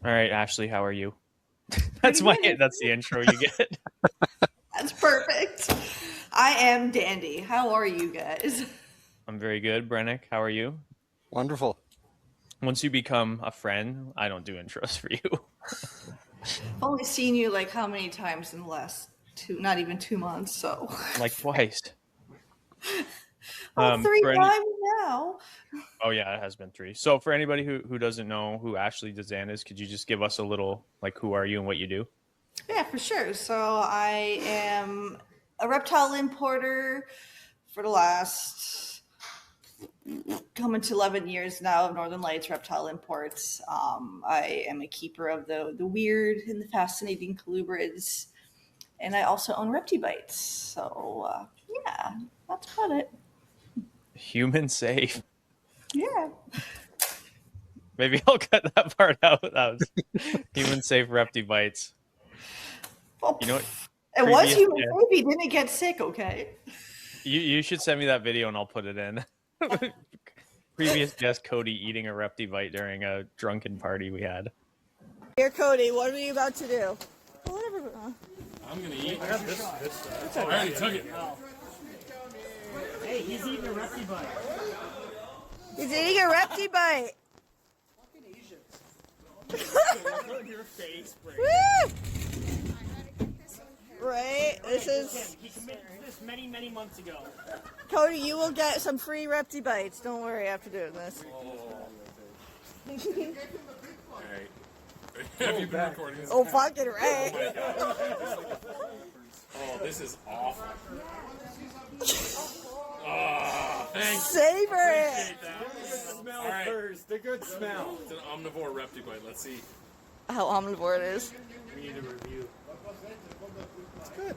All right, Ashley, how are you? Pretty good. That's the intro you get. That's perfect. I am dandy. How are you guys? I'm very good, Brennick. How are you? Wonderful. Once you become a friend, I don't do intros for you. I've only seen you like how many times in the last not even 2 months, so. Like twice. Well, three For any times now. Oh yeah, it has been three. So for anybody who doesn't know who Ashley Dezan is, could you just give us a little like who are you and what you do? Yeah, for sure. So I am a reptile importer for the last coming to 11 years now of Northern Lights reptile imports. I am a keeper of the weird and the fascinating colubrids, and I also own Reptibites. So yeah, that's about it. Human safe. Yeah. Maybe I'll cut that part out. That was human safe Repti bites. Well, You know what? it was Previous human guest, safe. He didn't get sick, okay? you should send me that video and I'll put it in. Previous guest Cody eating a Repti bite during a drunken party we had. Here, Cody, what are you about to do? Whatever. I'm gonna eat. I got this. I already took it. Hey, he's eating a Repti bite. He's eating a Repti bite. Fucking Asians. Look at your face, Brady. Woo! Right? This is... He committed this many, many months ago. Cody, you will get some free Repti bites. Don't worry after doing this. Alright. Have you been recording this? Oh, fucking right. Oh, this is awful. Oh, thanks. Savor it. Appreciate that. Smell All right. first. The good smell. It's an omnivore reptibite. Let's see. How omnivore it is. We need a review. It's good.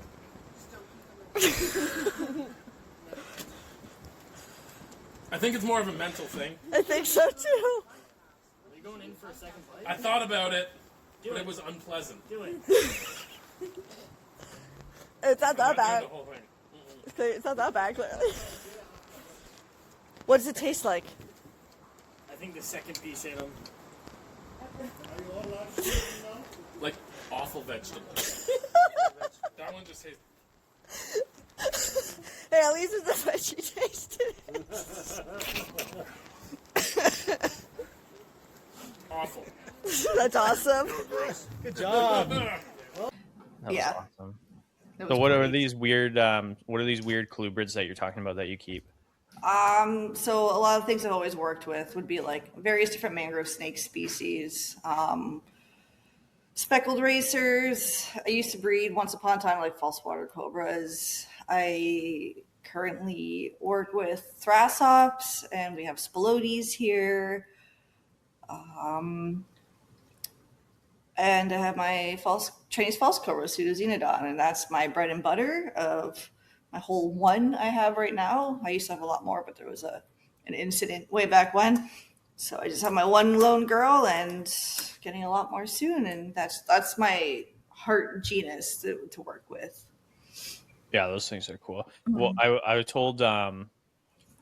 I think it's more of a mental thing. I think so too. Are you going in for a second bite? I thought about it, but it was unpleasant. Do it. It's not I'm that not bad. doing the whole thing. It's not that bad, clearly. What does it taste like? I think the second piece in him. Like awful vegetables. That one just tastes. Hey, at least it's the veggie tasted. Awful. That's awesome. Gross. Good job. That was Yeah. awesome. That So was what are great. these weird colubrids that you're talking about that you keep? So a lot of things I've always worked with would be like various different mangrove snake species, speckled racers. I used to breed once upon a time like false water cobras. I currently work with thrassops, and we have spilotes here. And I have my Chinese false cobra, pseudoxenodon, and that's my bread and butter of my whole one I have right now. I used to have a lot more, but there was an incident way back when. So I just have my one lone girl and getting a lot more soon, and that's my heart genus to work with. Yeah, those things are cool. Well, I told I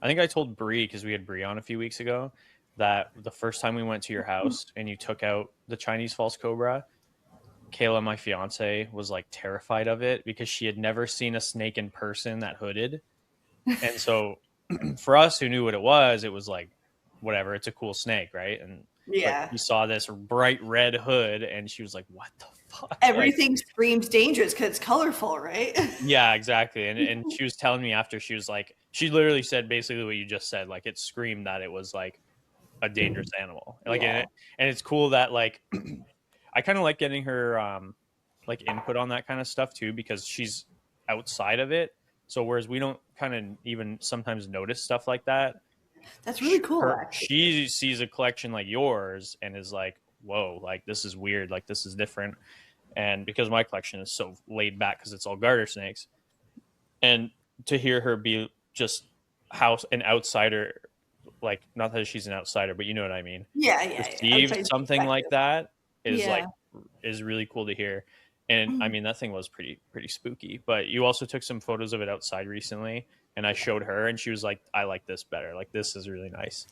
think I told Bree because we had Bree on a few weeks ago that the first time we went to your house and you took out the Chinese false cobra, Kayla, my fiance, was like terrified of it because she had never seen a snake in person that hooded. And so for us who knew what it was like, whatever, it's a cool snake, right? And Yeah. but we saw this bright red hood and she was like, what the fuck? Like, Everything screams dangerous because it's colorful, right? yeah, exactly. And she was telling me after, she was like, she literally said basically what you just said. Like it screamed that it was like a dangerous animal. Like, Yeah. and it's cool that like, I kind of like getting her like input on that kind of stuff too, because she's outside of it. So whereas we don't kind of even sometimes notice stuff like that, That's really cool, actually. she sees a collection like yours and is like, whoa, like this is weird, like this is different. And because my collection is so laid back because it's all garter snakes, and to hear her be just an outsider, like not that she's an outsider, but you know what I mean, Yeah, yeah. perceive Outside something like perspective. that is Yeah. like is really cool to hear. And I mean that thing was pretty spooky. But you also took some photos of it outside recently, and I showed her, and she was like, I like this better, like this is really nice.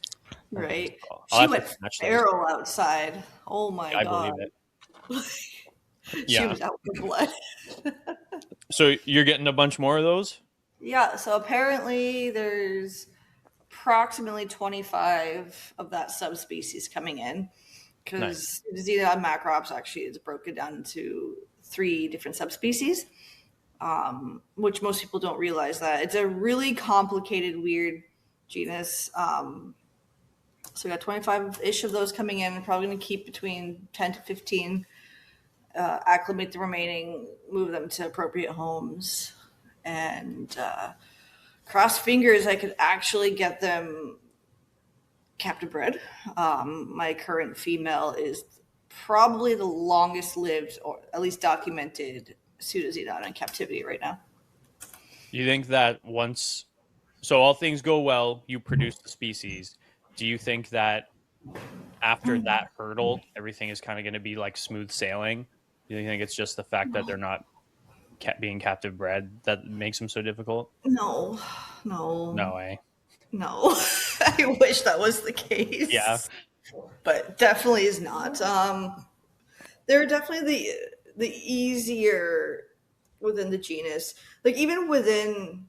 Right. I'll She have to went snatch those. feral outside. Oh my I god. believe it. She Yeah. was out for blood. So you're getting a bunch more of those? Yeah, so apparently there's approximately 25 of that subspecies coming in Nice. because Xenodon macrops actually is broken down into 3 different subspecies, which most people don't realize that. It's a really complicated, weird genus. So we got 25-ish of those coming in. Probably going to keep between 10 to 15, acclimate the remaining, move them to appropriate homes, and cross fingers I could actually get them captive bred. My current female is probably the longest lived, or at least documented, pseudoxenon in captivity right now. You think that once, so all things go well, you produce the species. Do you think that after that hurdle, everything is kind of going to be like smooth sailing? Do you think it's just the fact that they're not being captive bred that makes them so difficult? No, No no, way. no. I wish that was the Yeah. case, but definitely is not. They're definitely the easier within the genus. Like even within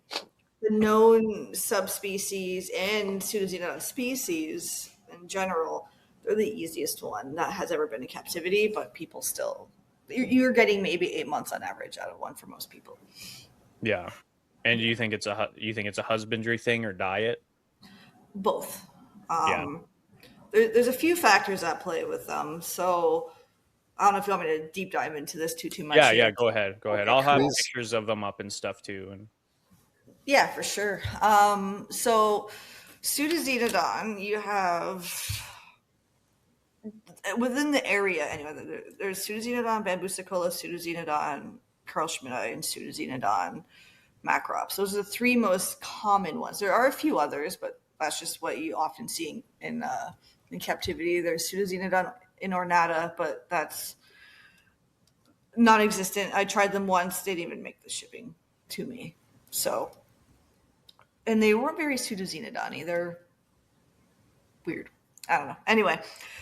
the known subspecies and pseudoxenon species in general, they're the easiest one that has ever been in captivity. But people still, you're getting maybe 8 months on average out of one for most people. Yeah. And do you think it's a husbandry thing or diet? Both. Yeah. There's a few factors at play with them. So I don't know if you want me to deep dive into this too much. Yeah, Here. go ahead. Okay, I'll have Please. pictures of them up and stuff too. And Yeah, for sure. So pseudoxenodon, you have within the area anyway. There's pseudoxenodon bambusicola, pseudoxenodon carlschmidti, and pseudoxenodon macrops. Those are the 3 most common ones. There are a few others, but that's just what you often see in captivity. There's pseudoxenodon inornata, but that's non-existent. I tried them once; they didn't even make the shipping to me. So, and they weren't very pseudoxenodon either. Weird. I don't know. Anyway,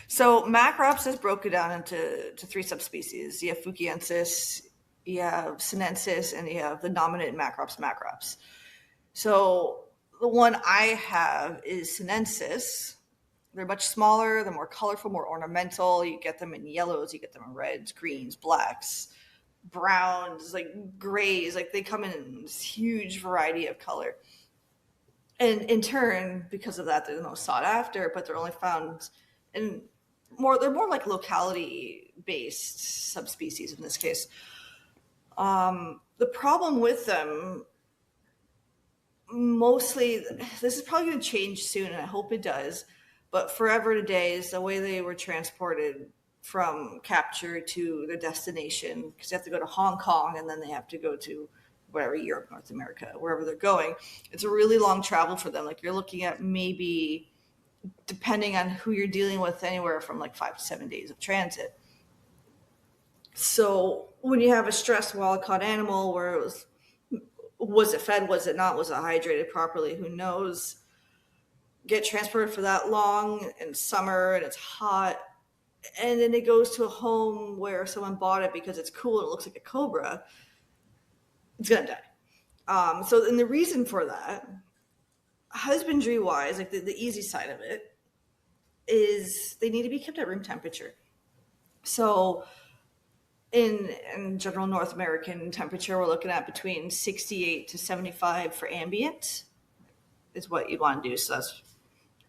so macrops is broken down into 3 subspecies. You have Fukiensis, you have Sinensis, and you have the dominant macrops. So the one I have is Sinensis. They're much smaller, they're more colorful, more ornamental. You get them in yellows, you get them in reds, greens, blacks, browns, like grays. Like they come in this huge variety of color. And in turn, because of that, they're the most sought after, but they're only found in they're more like locality based subspecies in this case. The problem with them, mostly, this is probably going to change soon, and I hope it does, but forever today is the way they were transported from capture to their destination, because they have to go to Hong Kong and then they have to go to whatever, Europe, North America, wherever they're going. It's a really long travel for them. Like you're looking at maybe, depending on who you're dealing with, anywhere from like 5 to 7 days of transit. So when you have a stressed wild caught animal where it was it fed, was it not, was it hydrated properly, who knows, get transported for that long in summer and it's hot, and then it goes to a home where someone bought it because it's cool and it looks like a cobra, it's gonna die. So and the reason for that, husbandry wise, like the easy side of it, is they need to be kept at room temperature. So in general North American temperature, we're looking at between 68 to 75 for ambient is what you'd want to do. So that's,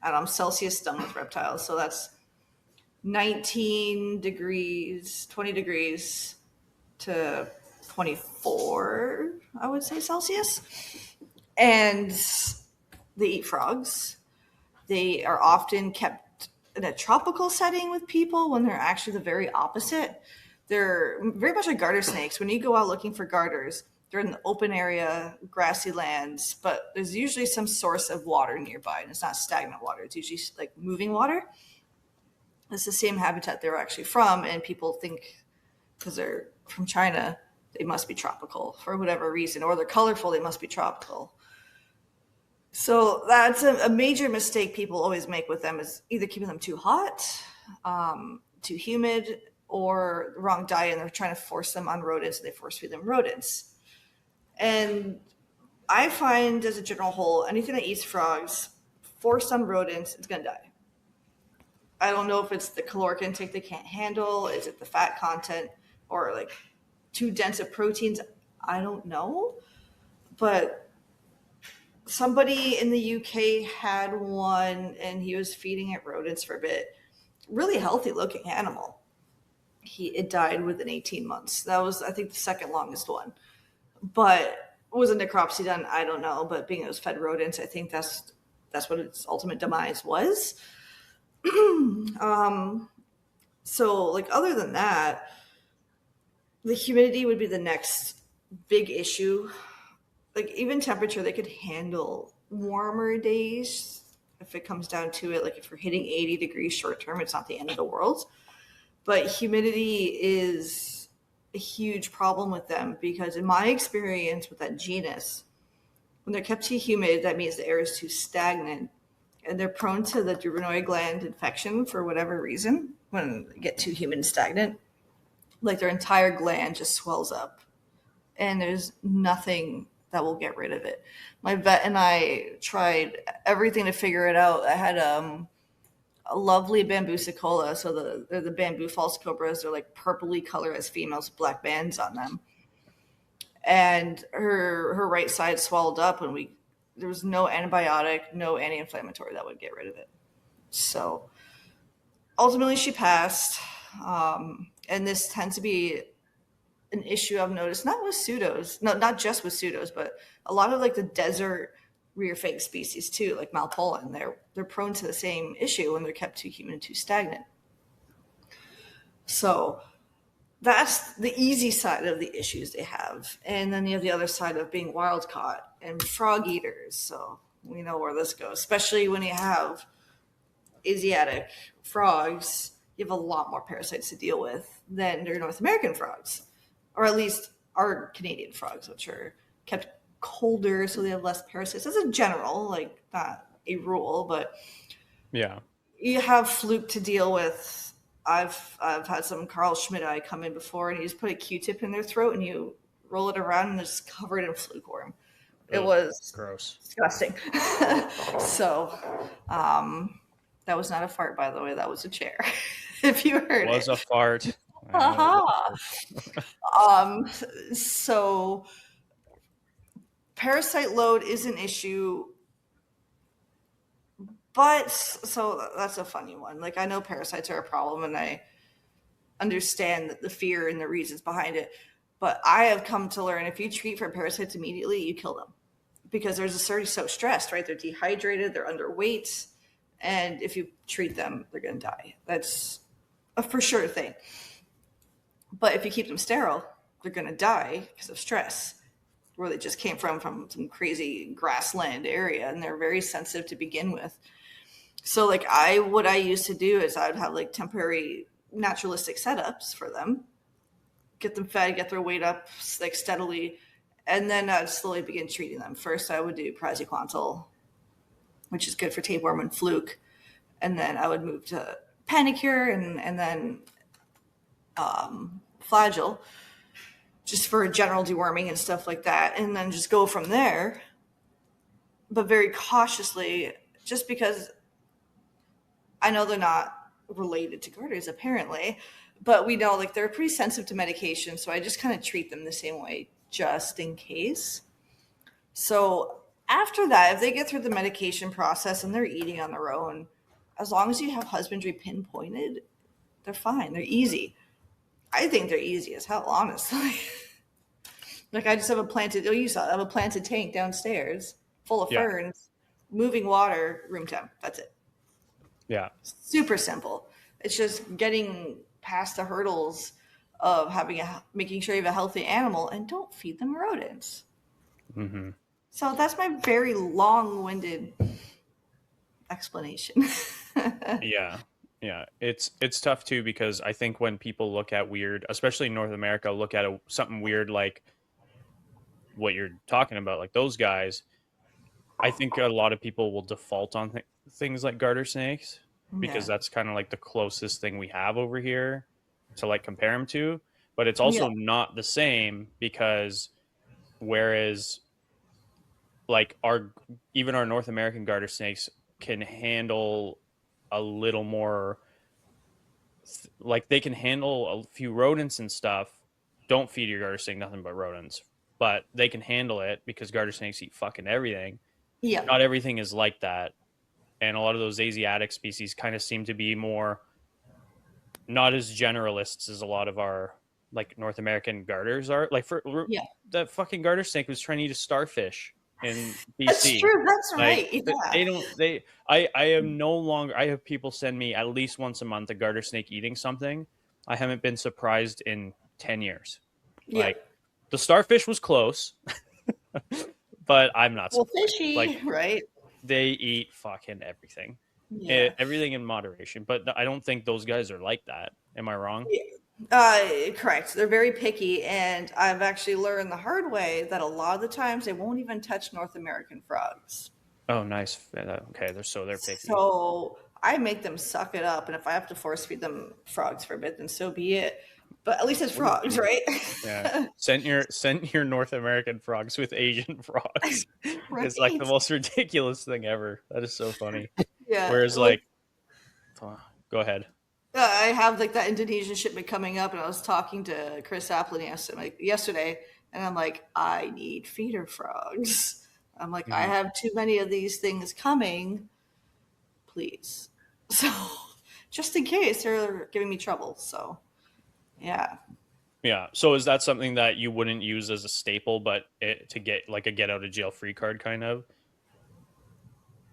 I don't know, I'm Celsius done with reptiles. So that's 19 degrees, 20 degrees to 24, I would say, Celsius. And they eat frogs. They are often kept in a tropical setting with people when they're actually the very opposite. They're very much like garter snakes. When you go out looking for garters, they're in the open area, grassy lands, but there's usually some source of water nearby, and it's not stagnant water. It's usually like moving water. It's the same habitat they're actually from, and people think because they're from China, they must be tropical for whatever reason, or they're colorful, they must be tropical. So that's a major mistake people always make with them is either keeping them too hot, too humid, or the wrong diet, and they're trying to force them on rodents. And they force feed them rodents. And I find, as a general whole, anything that eats frogs, forced on rodents, it's gonna die. I don't know if it's the caloric intake they can't handle, is it the fat content, or like too dense of proteins? I don't know, but somebody in the UK had one and he was feeding it rodents for a bit. Really healthy looking animal. It died within 18 months. That was, I think, the second longest one. But was a necropsy done? I don't know. But being it was fed rodents, I think that's what its ultimate demise was. So like other than that, the humidity would be the next big issue. Like even temperature, they could handle warmer days if it comes down to it. Like if we're hitting 80 degrees short term, it's not the end of the world. But humidity is a huge problem with them because in my experience with that genus, when they're kept too humid, that means the air is too stagnant and they're prone to the duodenal gland infection for whatever reason when they get too humid and stagnant. Like their entire gland just swells up and there's nothing that will get rid of it. My vet and I tried everything to figure it out. I had a lovely bamboo cicola. So they're the bamboo false cobras. They're like purpley color as females with black bands on them. And her right side swelled up and there was no antibiotic, no anti-inflammatory that would get rid of it. So ultimately she passed. And this tends to be an issue I've noticed, not with pseudos, no, not just with pseudos, but a lot of like the desert rear fang species too, like Malpollen. They're prone to the same issue when they're kept too humid and too stagnant. So that's the easy side of the issues they have. And then you have the other side of being wild caught and frog eaters. So we know where this goes, especially when you have Asiatic frogs, you have a lot more parasites to deal with than your North American frogs, or at least our Canadian frogs, which are kept colder, so they have less parasites. That's a general, like not a rule, but Yeah. you have fluke to deal with. I've had some Carl Schmidt come in before, and you just put a Q-tip in their throat and you roll it around, and it's covered in fluke worm. It was gross, disgusting. So, that was not a fart, by the way. That was a chair. If you heard it was it. a fart. So parasite load is an issue, but so that's a funny one. Like I know parasites are a problem and I understand the fear and the reasons behind it, but I have come to learn if you treat for parasites immediately, you kill them because they're just already so stressed, right? They're dehydrated, they're underweight, and if you treat them, they're going to die. That's a for sure thing. But if you keep them sterile, they're going to die because of stress, where they just came from some crazy grassland area, and they're very sensitive to begin with. So, like, what I used to do is I would have like temporary naturalistic setups for them, get them fed, get their weight up like steadily, and then I'd slowly begin treating them. First, I would do praziquantel, which is good for tapeworm and fluke, and then I would move to panicure and then flagell, just for general deworming and stuff like that, and then just go from there, but very cautiously, just because I know they're not related to garters apparently, but we know like they're pretty sensitive to medication, so I just kind of treat them the same way just in case. So after that, if they get through the medication process and they're eating on their own, as long as you have husbandry pinpointed, they're fine. They're easy. I think they're easy as hell, honestly. Like I just have I have a planted tank downstairs full of ferns, moving water, room temp. That's it. Yeah. Super simple. It's just getting past the hurdles of making sure you have a healthy animal and don't feed them rodents. Mm-hmm. So that's my very long-winded explanation. Yeah, it's tough too because I think when people look at weird, especially in North America, look at something weird like what you're talking about, like those guys, I think a lot of people will default on things like garter snakes because Yeah. that's kind of like the closest thing we have over here to like compare them to. But it's Yeah. also not the same because whereas like even our North American garter snakes can handle a little more like they can handle a few rodents and stuff. Don't feed your garter snake nothing but rodents, but they can handle it because garter snakes eat fucking everything. Yeah. Not everything is like that, and a lot of those Asiatic species kind of seem to be more not as generalists as a lot of our like North American garters are. Like for Yeah. that fucking garter snake was trying to eat a starfish in That's BC. true. That's Like right. Yeah. they don't they I am no longer I have people send me at least once a month a garter snake eating something. I haven't been surprised in 10 years. Yeah. Like the starfish was close, but I'm not Well, surprised. Like fishy, right? they eat fucking everything. Yeah. Everything in moderation, but I don't think those guys are like that. Am I wrong? Correct. They're very picky, and I've actually learned the hard way that a lot of the times they won't even touch North American frogs. Oh, nice. Okay, they're picky. So I make them suck it up, and if I have to force feed them frogs for a bit, then so be it. But at least it's frogs, right? Yeah, send your North American frogs with Asian frogs. It's like the Right. most ridiculous thing ever. That is so funny. Yeah. Whereas, like, go ahead. I have like that Indonesian shipment coming up, and I was talking to Chris Applin yesterday, and I'm like, I need feeder frogs. I'm like, I Mhm. have too many of these things coming, please. So, just in case they're giving me trouble. So, yeah. Yeah. So is that something that you wouldn't use as a staple, but to get like a get out of jail free card kind of?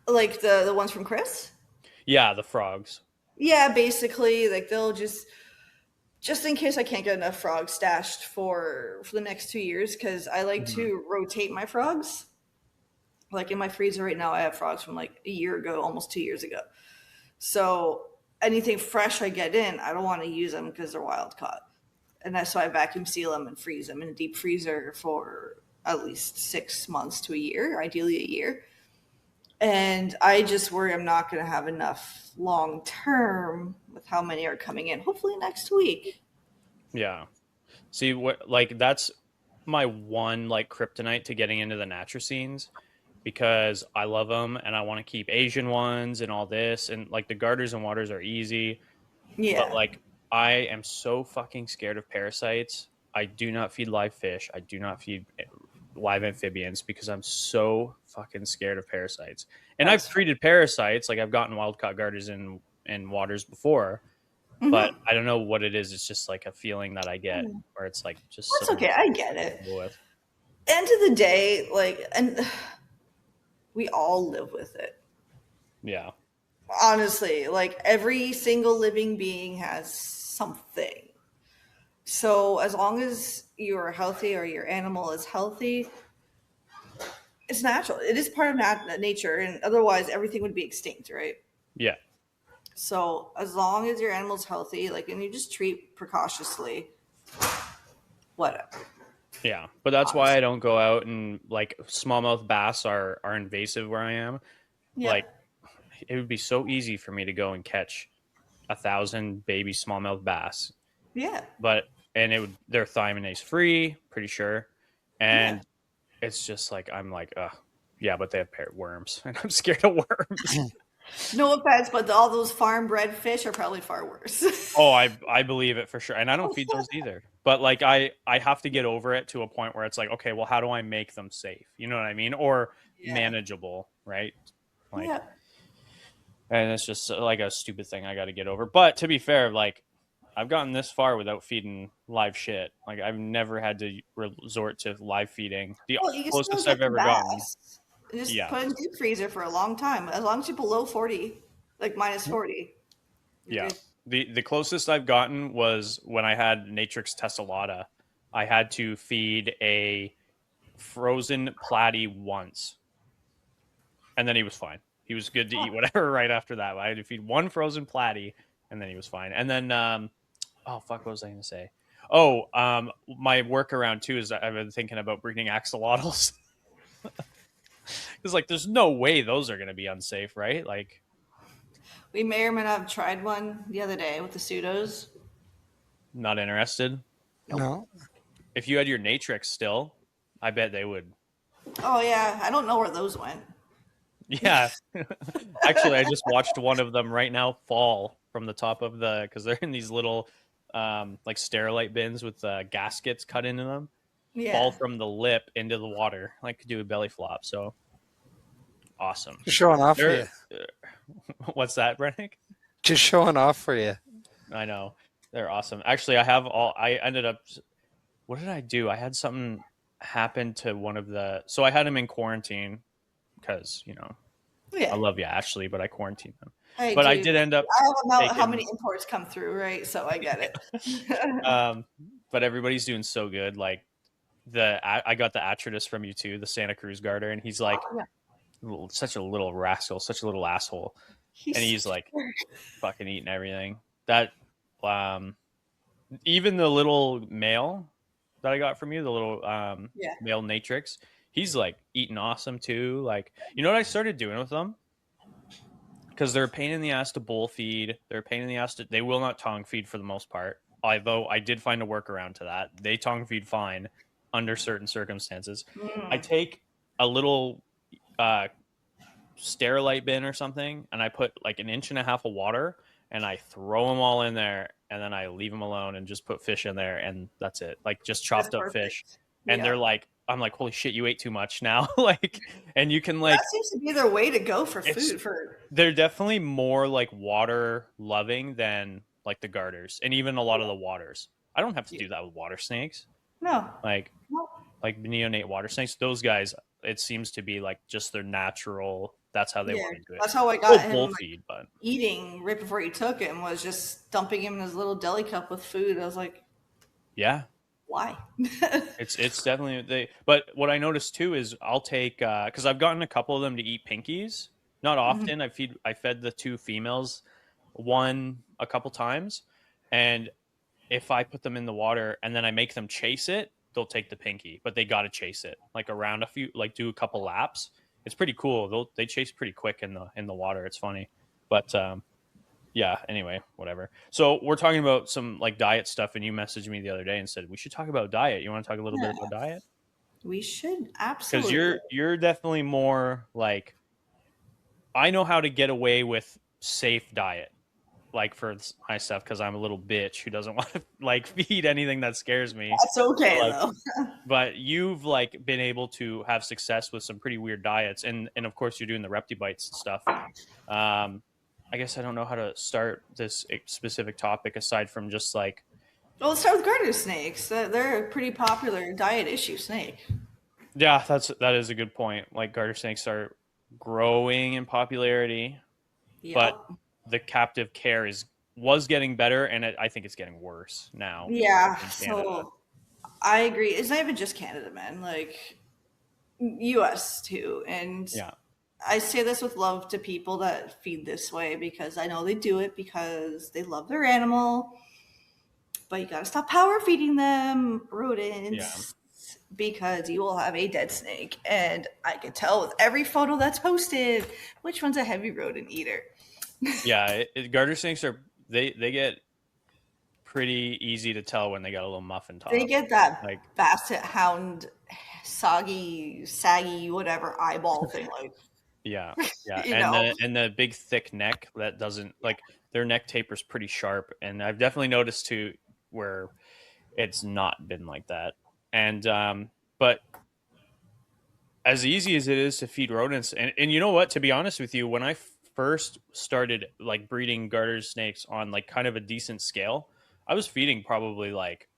Like the ones from Chris? Yeah, the frogs. Yeah, basically, like they'll just in case I can't get enough frogs stashed for the next 2 years, because I like Mhm. to rotate my frogs. Like in my freezer right now, I have frogs from like a year ago, almost 2 years ago. So anything fresh I get in, I don't want to use them because they're wild caught. And that's why I vacuum seal them and freeze them in a deep freezer for at least 6 months to a year, ideally a year. And I just worry I'm not going to have enough long term with how many are coming in. Hopefully next week. Yeah. See what like that's my one like kryptonite to getting into the Natracines because I love them and I want to keep Asian ones and all this and like the garters and waters are easy, but Yeah. like I am so fucking scared of parasites. I do not feed live fish. I do not feed live amphibians because I'm so fucking scared of parasites. And I've That's treated parasites, like I've gotten wild caught garters in waters before, but Mhm. I don't know what it is. It's just like a feeling that I get where it's like just That's so okay. I get it. deal with. End of the day, like, and we all live with it. Yeah. Honestly, like every single living being has something. So as long as you're healthy or your animal is healthy, it's natural. It is part of nature, and otherwise everything would be extinct, right? Yeah. So as long as your animal's healthy, like, and you just treat precautiously, whatever. Yeah. But that's why Honestly. I don't go out and like smallmouth bass are invasive where I am. Yeah. Like it would be so easy for me to go and catch 1,000 baby smallmouth bass, Yeah. but and it would they're thymidase free, pretty sure, Yeah. and it's just like I'm like, yeah, but they have worms, and I'm scared of worms. No offense, but all those farm bred fish are probably far worse. Oh, I believe it for sure, and I don't feed those either. But like I have to get over it to a point where it's like, okay, well, how do I make them safe? You know what I mean, or Yeah. manageable, right? Like, Yeah. and it's just like a stupid thing I got to get over. But to be fair, like I've gotten this far without feeding live shit. Like I've never had to resort to live feeding. The Well, you can still closest get I've the ever gotten. bass. Just Yeah. put in deep freezer for a long time. As long as you're below 40, like minus 40, you're Yeah. good. The closest I've gotten was when I had Natrix tessellata. I had to feed a frozen platy once, and then he was fine. He was good to eat whatever right after that. I had to feed one frozen platy, and then he was fine. And then, oh fuck, what was I going to say? Oh, my workaround too is I've been thinking about breeding axolotls. Because like, there's no way those are going to be unsafe, right? Like, We may or may not have tried one the other day with the pseudos. not interested. No. If you had your Natrix still, I bet they would. Oh yeah, I don't know where those went. Yeah. Actually, I just watched one of them right now fall from the top of the, because they're in these little like Sterilite bins with gaskets cut into them, fall Yeah. from the lip into the water, like do a belly flop. So awesome. Just showing off for you. They're, what's that, Brennick? Just showing off for you. I know. They're awesome. Actually, I ended up, what did I do? I had something happen to one of the, so I had him in quarantine because, you know, Yeah. I love you, Ashley, but I quarantined them. Hey, But I dude, did end up I have about how taking, many imports come through, right? So I get it. but everybody's doing so good. Like I got the Atritus from you too, the Santa Cruz garter, and he's like such a little rascal, such a little asshole, and he's like fucking eating everything. That even the little male that I got from you, the little Yeah. male Natrix, he's like eating awesome too. Like, you know what I started doing with them? Because they're a pain in the ass to bowl feed. They're a pain in the ass to, they will not tongue feed for the most part. Although I did find a workaround to that. They tongue feed fine under certain circumstances. I take a little Sterilite bin or something, and I put like an inch and a half of water, and I throw them all in there, and then I leave them alone and just put fish in there, and that's it. Like just chopped up fish. And they're like, I'm like, holy shit, you ate too much now. Like, and you can like, that seems to be their way to go for food. They're definitely more like water loving than like the garters, and even a lot of the waters. I don't have to do that with water snakes. No. Like neonate water snakes. Those guys, it seems to be like just their natural. That's how they want to do it. That's how I got him bull feed, but eating right before he took him was just dumping him in his little deli cup with food. I was like, yeah, why? it's definitely they. But what I noticed too is I'll take because I've gotten a couple of them to eat pinkies. Not often. I fed the two females one a couple times, and if I put them in the water and then I make them chase it, they'll take the pinky, but they got to chase it like around a few, like do a couple laps. It's pretty cool. They chase pretty quick in the water. It's funny, but yeah. Anyway, whatever. So we're talking about some like diet stuff, and you messaged me the other day and said we should talk about diet. You want to talk a little bit about diet? We should absolutely. Because you're definitely more like, I know how to get away with safe diet, like for my stuff, because I'm a little bitch who doesn't want to like feed anything that scares me. That's okay though. But you've like been able to have success with some pretty weird diets, and of course you're doing the Reptibites and stuff. I guess I don't know how to start this specific topic aside from just like. Well, let's start with garter snakes. They're a pretty popular diet issue snake. Yeah, that is a good point. Like garter snakes are growing in popularity, but the captive care was getting better, and I think it's getting worse now. Yeah, so I agree. It's not even just Canada, man. Like U.S. too, and yeah. I say this with love to people that feed this way because I know they do it because they love their animal, but you got to stop power feeding them rodents because you will have a dead snake. And I can tell with every photo that's posted which one's a heavy rodent eater. Yeah, garter snakes they get pretty easy to tell when they got a little muffin top. They get that like basset hound, saggy, whatever eyeball thing, like. Yeah, and the big thick neck that doesn't like their neck taper's pretty sharp, and I've definitely noticed too where it's not been like that. And but as easy as it is to feed rodents, and you know what? To be honest with you, when I first started like breeding garter snakes on like kind of a decent scale, I was feeding probably like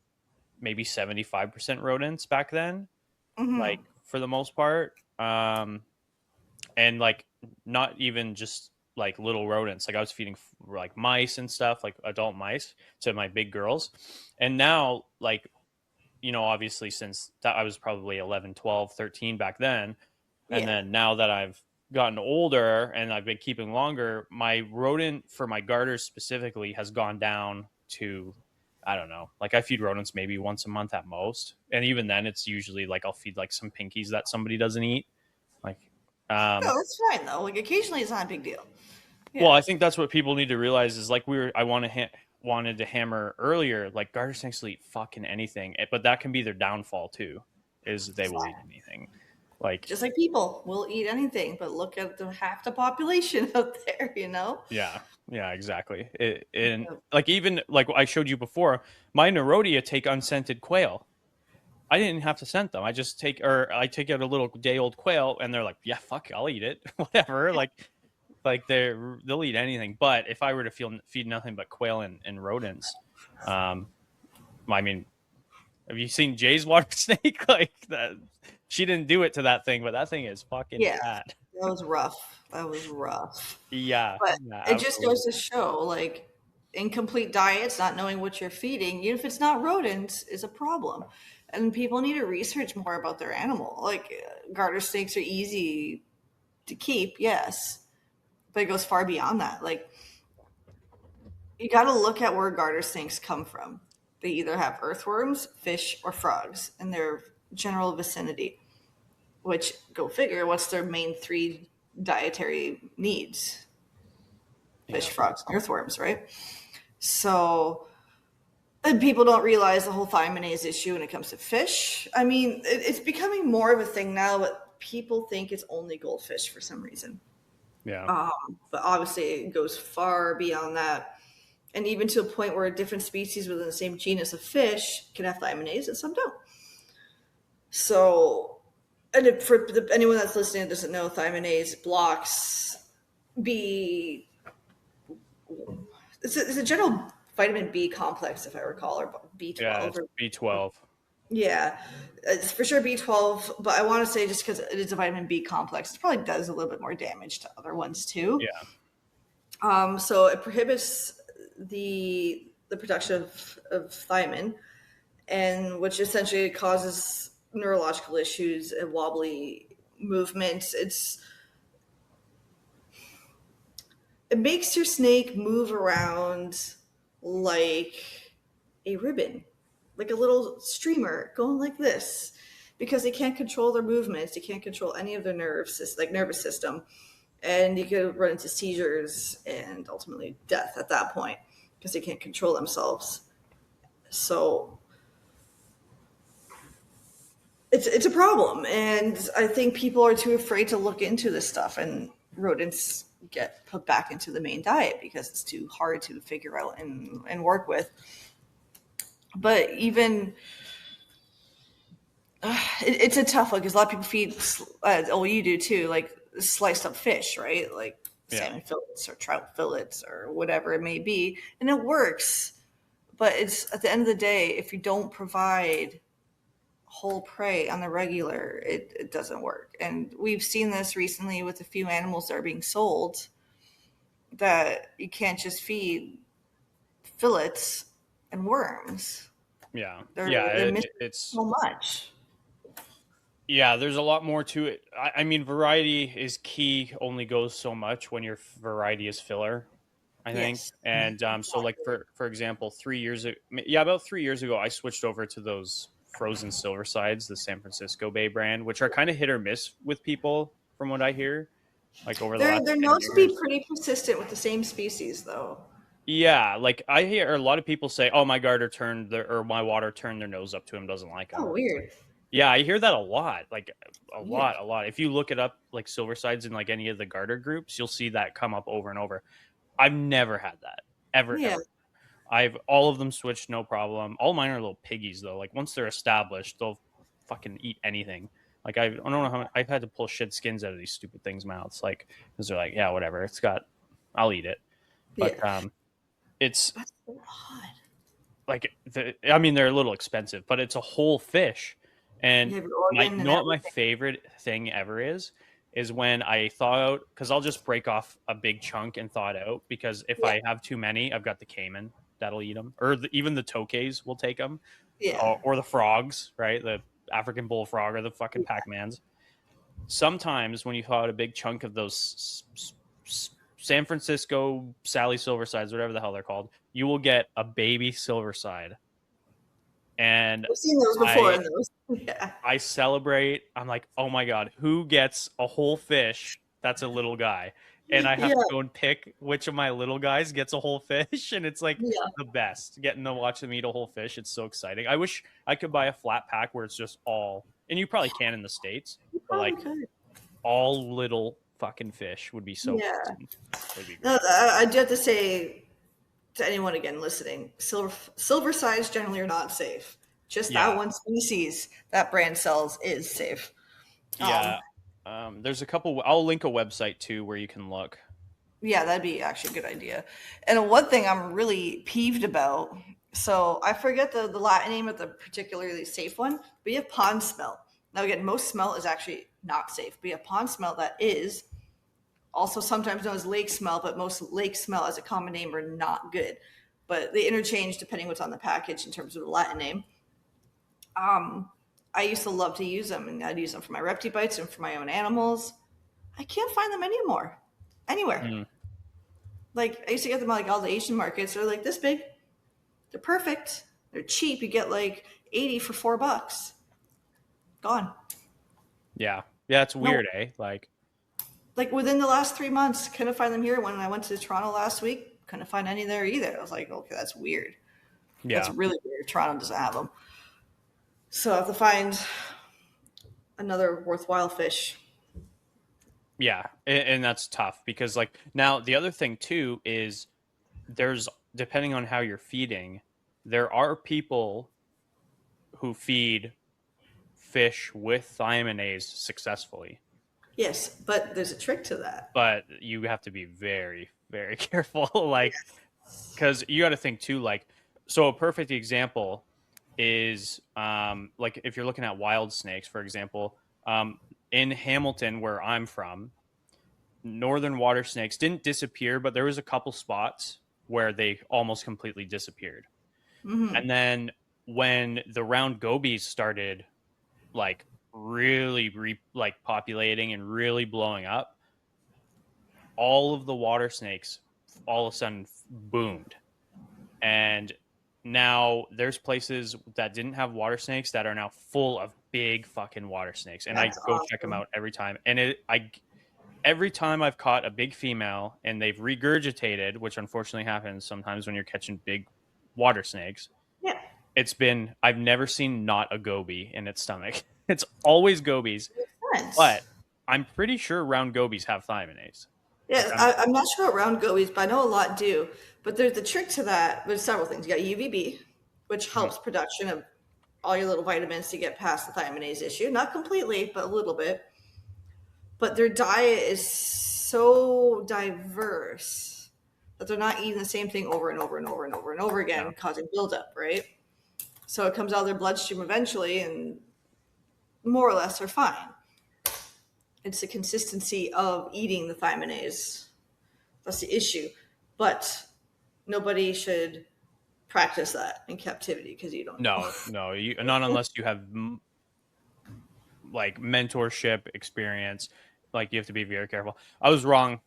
maybe 75% rodents back then, like for the most part. And like not even just like little rodents. Like I was feeding like mice and stuff, like adult mice to my big girls. And now like, you know, obviously since that I was probably 11, 12, 13 back then. And then now that I've gotten older and I've been keeping longer, my rodent for my garters specifically has gone down to, I don't know, like I feed rodents maybe once a month at most. And even then it's usually like I'll feed like some pinkies that somebody doesn't eat. Like Um, No, it's fine though. Like occasionally, it's not a big deal. Yeah. Well, I think that's what people need to realize is like I wanted to hammer earlier. Like garter snakes will eat fucking anything, but that can be their downfall too. Is they will eat anything. Like Just like people will eat anything, but look at the half the population out there, you know? yeah, exactly. And like even like I showed you before, my Nerodia take unscented quail. I didn't have to scent them. I take out a little day old quail, and they're like, yeah, fuck, I'll eat it, whatever. Like they'll eat anything. But if I were to feed nothing but quail and rodents, I mean, have you seen Jay's water snake? Like that, she didn't do it to that thing, but that thing is fucking Yeah. fat. That was rough. That was rough. Yeah, But yeah, it just absolutely. goes to show, like, incomplete diets, not knowing what you're feeding, even if it's not rodents, is a problem. And people need to research more about their animal. Like, garter snakes are easy to keep, yes, but it goes far beyond that. Like, you got to look at where garter snakes come from. They either have earthworms, fish, or frogs in their general vicinity, which, go figure, what's their main three dietary needs? Fish, frogs, and earthworms, right? So, and people don't realize the whole thiaminase issue when it comes to fish. I mean, it's becoming more of a thing now, but people think it's only goldfish for some reason. Yeah, But obviously, it goes far beyond that. And even to a point where different species within the same genus of fish can have thiaminase and some don't. So, and anyone that's listening that doesn't know, thiaminase blocks B. It's a general vitamin B complex, if I recall, or yeah. B12. It's B12. Yeah, it's for sure B12, but I want to say just because it is a vitamin B complex, it probably does a little bit more damage to other ones too. Yeah, So it prohibits the production of thiamine, and which essentially causes neurological issues and wobbly movements. It makes your snake move around like a ribbon, like a little streamer going like this, because they can't control their movements. They can't control any of their nervous system, and you could run into seizures and ultimately death at that point because they can't control themselves. So it's a problem, and I think people are too afraid to look into this stuff, and rodents get put back into the main diet because it's too hard to figure out and work with. But even it's a tough one because a lot of people feed, you do too, like sliced up fish, right? Like yeah, salmon fillets or trout fillets or whatever it may be, and it works. But it's at the end of the day, if you don't provide whole prey on the regular, it doesn't work. And we've seen this recently with a few animals that are being sold, that you can't just feed fillets and worms. yeah, They're yeah. they're missing It's so much. yeah. There's a lot more to it. I mean, variety is key. Only goes so much when your variety is filler. I think. Yes. And so like for example, 3 years ago, yeah, about 3 years ago, I switched over to those frozen silver sides, the San Francisco Bay brand, which are kind of hit or miss with people from what I hear, like over the last They're 10 known to be years. pretty persistent with the same species, though. Yeah, like I hear a lot of people say, "Oh, my garter turned their or my water turned their nose up to him, doesn't like him." Oh, weird. Yeah, I hear that a lot, like a Weird. lot, a lot. If you look it up, like silver sides in like any of the garter groups, you'll see that come up over and over. I've never had that ever, Yeah. ever. I've all of them switched, no problem. All mine are little piggies though. Like once they're established, they'll fucking eat anything. Like I don't know how I've had to pull shit skins out of these stupid things' mouths. Like because they're like, yeah, whatever. I'll eat it. But Yeah. it's That's so odd. like I mean, they're a little expensive, but it's a whole fish. And You have your my organ you and know what my everything. favorite thing ever is when I thaw out because I'll just break off a big chunk and thaw it out because if Yeah. I have too many, I've got the caiman that'll eat them, or even the tokays will take them, Yeah. or the frogs, right? The African bullfrog or the fucking Pac-Mans. Sometimes when you thaw out a big chunk of those San Francisco Sally Silversides, whatever the hell they're called, you will get a baby Silverside And I've seen those before. I And those, yeah. I celebrate. I'm like, oh my god, who gets a whole fish that's a little guy? And I have Yeah. to go and pick which of my little guys gets a whole fish, and it's like Yeah. the best. Getting to watch them eat a whole fish, it's so exciting. I wish I could buy a flat pack where it's just all, and you probably can in the States, but like Okay. all little fucking fish would be so Yeah. awesome. Would be great. No, I do have to say to anyone again listening, silver sides generally are not safe. Just Yeah. that one species that brand sells is safe. Yeah. There's a couple. I'll link a website too where you can look. Yeah, that'd be actually a good idea. And one thing I'm really peeved about, so I forget the Latin name of the particularly safe one, but you have pond smelt. Now again, most smelt is actually not safe, but you have pond smelt that is also sometimes known as lake smelt, but most lake smelt as a common name are not good. But they interchange depending what's on the package in terms of the Latin name. I used to love to use them, and I'd use them for my repti bites and for my own animals. I can't find them anymore, anywhere. Mm. Like I used to get them at like all the Asian markets. They're like this big. They're perfect. They're cheap. You get like 80 for $4. Gone. Yeah. Yeah, it's weird, eh? Like Within the last 3 months, couldn't find them here. When I went to Toronto last week, couldn't find any there either. I was like, okay, that's weird. yeah. That's really weird. Toronto doesn't have them. So I have to find another worthwhile fish. Yeah, and that's tough because like now the other thing too is there's depending on how you're feeding, there are people who feed fish with thiaminase successfully, Yes, but there's a trick to that. but you have to be very, very careful, like because you got to think too, like so a perfect example is like if you're looking at wild snakes, for example, in Hamilton, where I'm from, northern water snakes didn't disappear, but there was a couple spots where they almost completely disappeared. Mm-hmm. And then when the round gobies started like really like populating and really blowing up, all of the water snakes all of a sudden boomed. And now there's places that didn't have water snakes that are now full of big fucking water snakes, and That's I go check them awesome. out every time. And every time I've caught a big female and they've regurgitated, which unfortunately happens sometimes when you're catching big water snakes, Yeah. I've never seen not a goby in its stomach. It's always gobies, Sense. but I'm pretty sure round gobies have thiaminase. Yeah, I'm not sure what round gobies, but I know a lot do. But there's the trick to that. There's several things. You got UVB, which helps production of all your little vitamins to get past the thiaminase issue. Not completely, but a little bit. But their diet is so diverse that they're not eating the same thing over and over and over and over and over again, causing buildup, right? So it comes out of their bloodstream eventually, and more or less are fine. It's the consistency of eating the thiaminase. That's the issue. But nobody should practice that in captivity because you don't know. No, not unless you have like mentorship experience. Like you have to be very careful. I was wrong.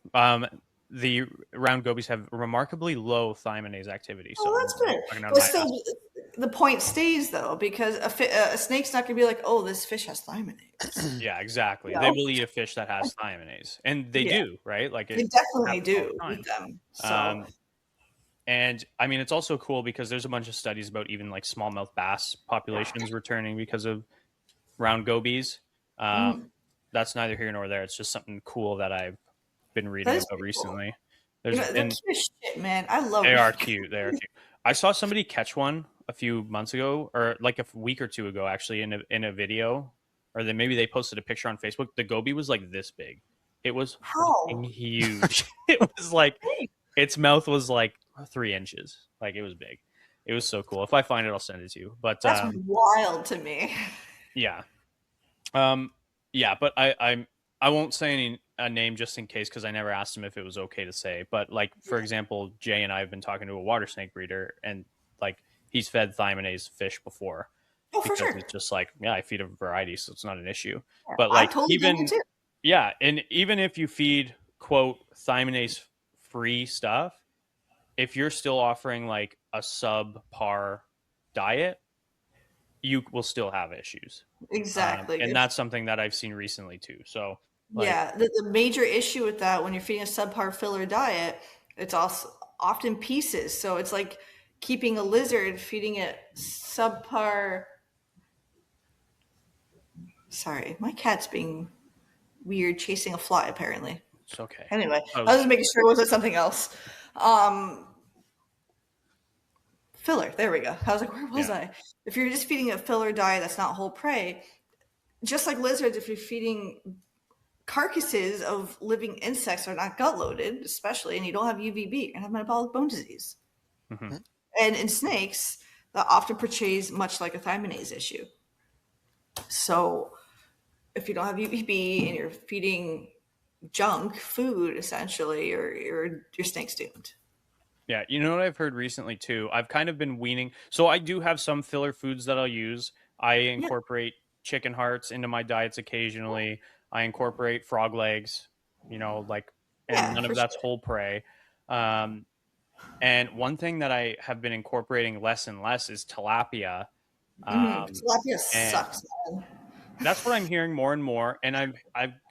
The round gobies have remarkably low thiaminase activity. So Oh, that's good. talking out But my still, ass. the point stays though, because a snake's not going to be like, oh, this fish has thiaminase. Yeah, exactly. You They know? will eat a fish that has thiaminase, and they Yeah. do, right? Like They it definitely happens all do the time. with them. So And I mean, it's also cool because there's a bunch of studies about even like smallmouth bass populations returning because of round gobies. That's neither here nor there. It's just something cool that I've been reading That is about pretty cool. recently. you know, they're cute as shit, man. I love They them. are cute. They are cute. I saw somebody catch one a few months ago, or like a week or two ago, actually, in a video, or then maybe they posted a picture on Facebook. The goby was like this big. It was How? fucking huge. It was like its mouth was like 3 inches. Like it was big. It was so cool. If I find it, I'll send it to you. But That's wild to me. yeah, yeah. But I won't say a name just in case because I never asked him if it was okay to say. But like for example, Jay and I have been talking to a water snake breeder, and like he's fed thiaminase fish before. Oh, for Because sure. it's just like, yeah, I feed a variety, so it's not an issue. Yeah, But I like totally get even it too. yeah, and even if you feed quote thiaminase free stuff, if you're still offering like a subpar diet, you will still have issues. Exactly. And that's something that I've seen recently too. So like, Yeah, the major issue with that when you're feeding a subpar filler diet, it's also often pieces. So it's like keeping a lizard, feeding it subpar. Sorry, my cat's being weird, chasing a fly apparently. it's okay. Anyway, I I was just making sure it wasn't something else. Filler, there we go. I was like, where was Yeah. I? If you're just feeding a filler diet that's not whole prey, just like lizards, if you're feeding carcasses of living insects that are not gut loaded, especially, and you don't have UVB, you're gonna have metabolic bone disease. Mhm. And in snakes, that often portrays much like a thymonase issue. So if you don't have UVB and you're feeding junk food, essentially, your snake's doomed. Yeah, you know what I've heard recently too? I've kind of been weaning. So I do have some filler foods that I'll use. I Yeah. incorporate chicken hearts into my diets occasionally. I incorporate frog legs, like, and Yeah, none for of that's sure. whole prey. Um, and one thing that I have been incorporating less and less is tilapia. Tilapia And sucks, man. that's what I'm hearing more and more. And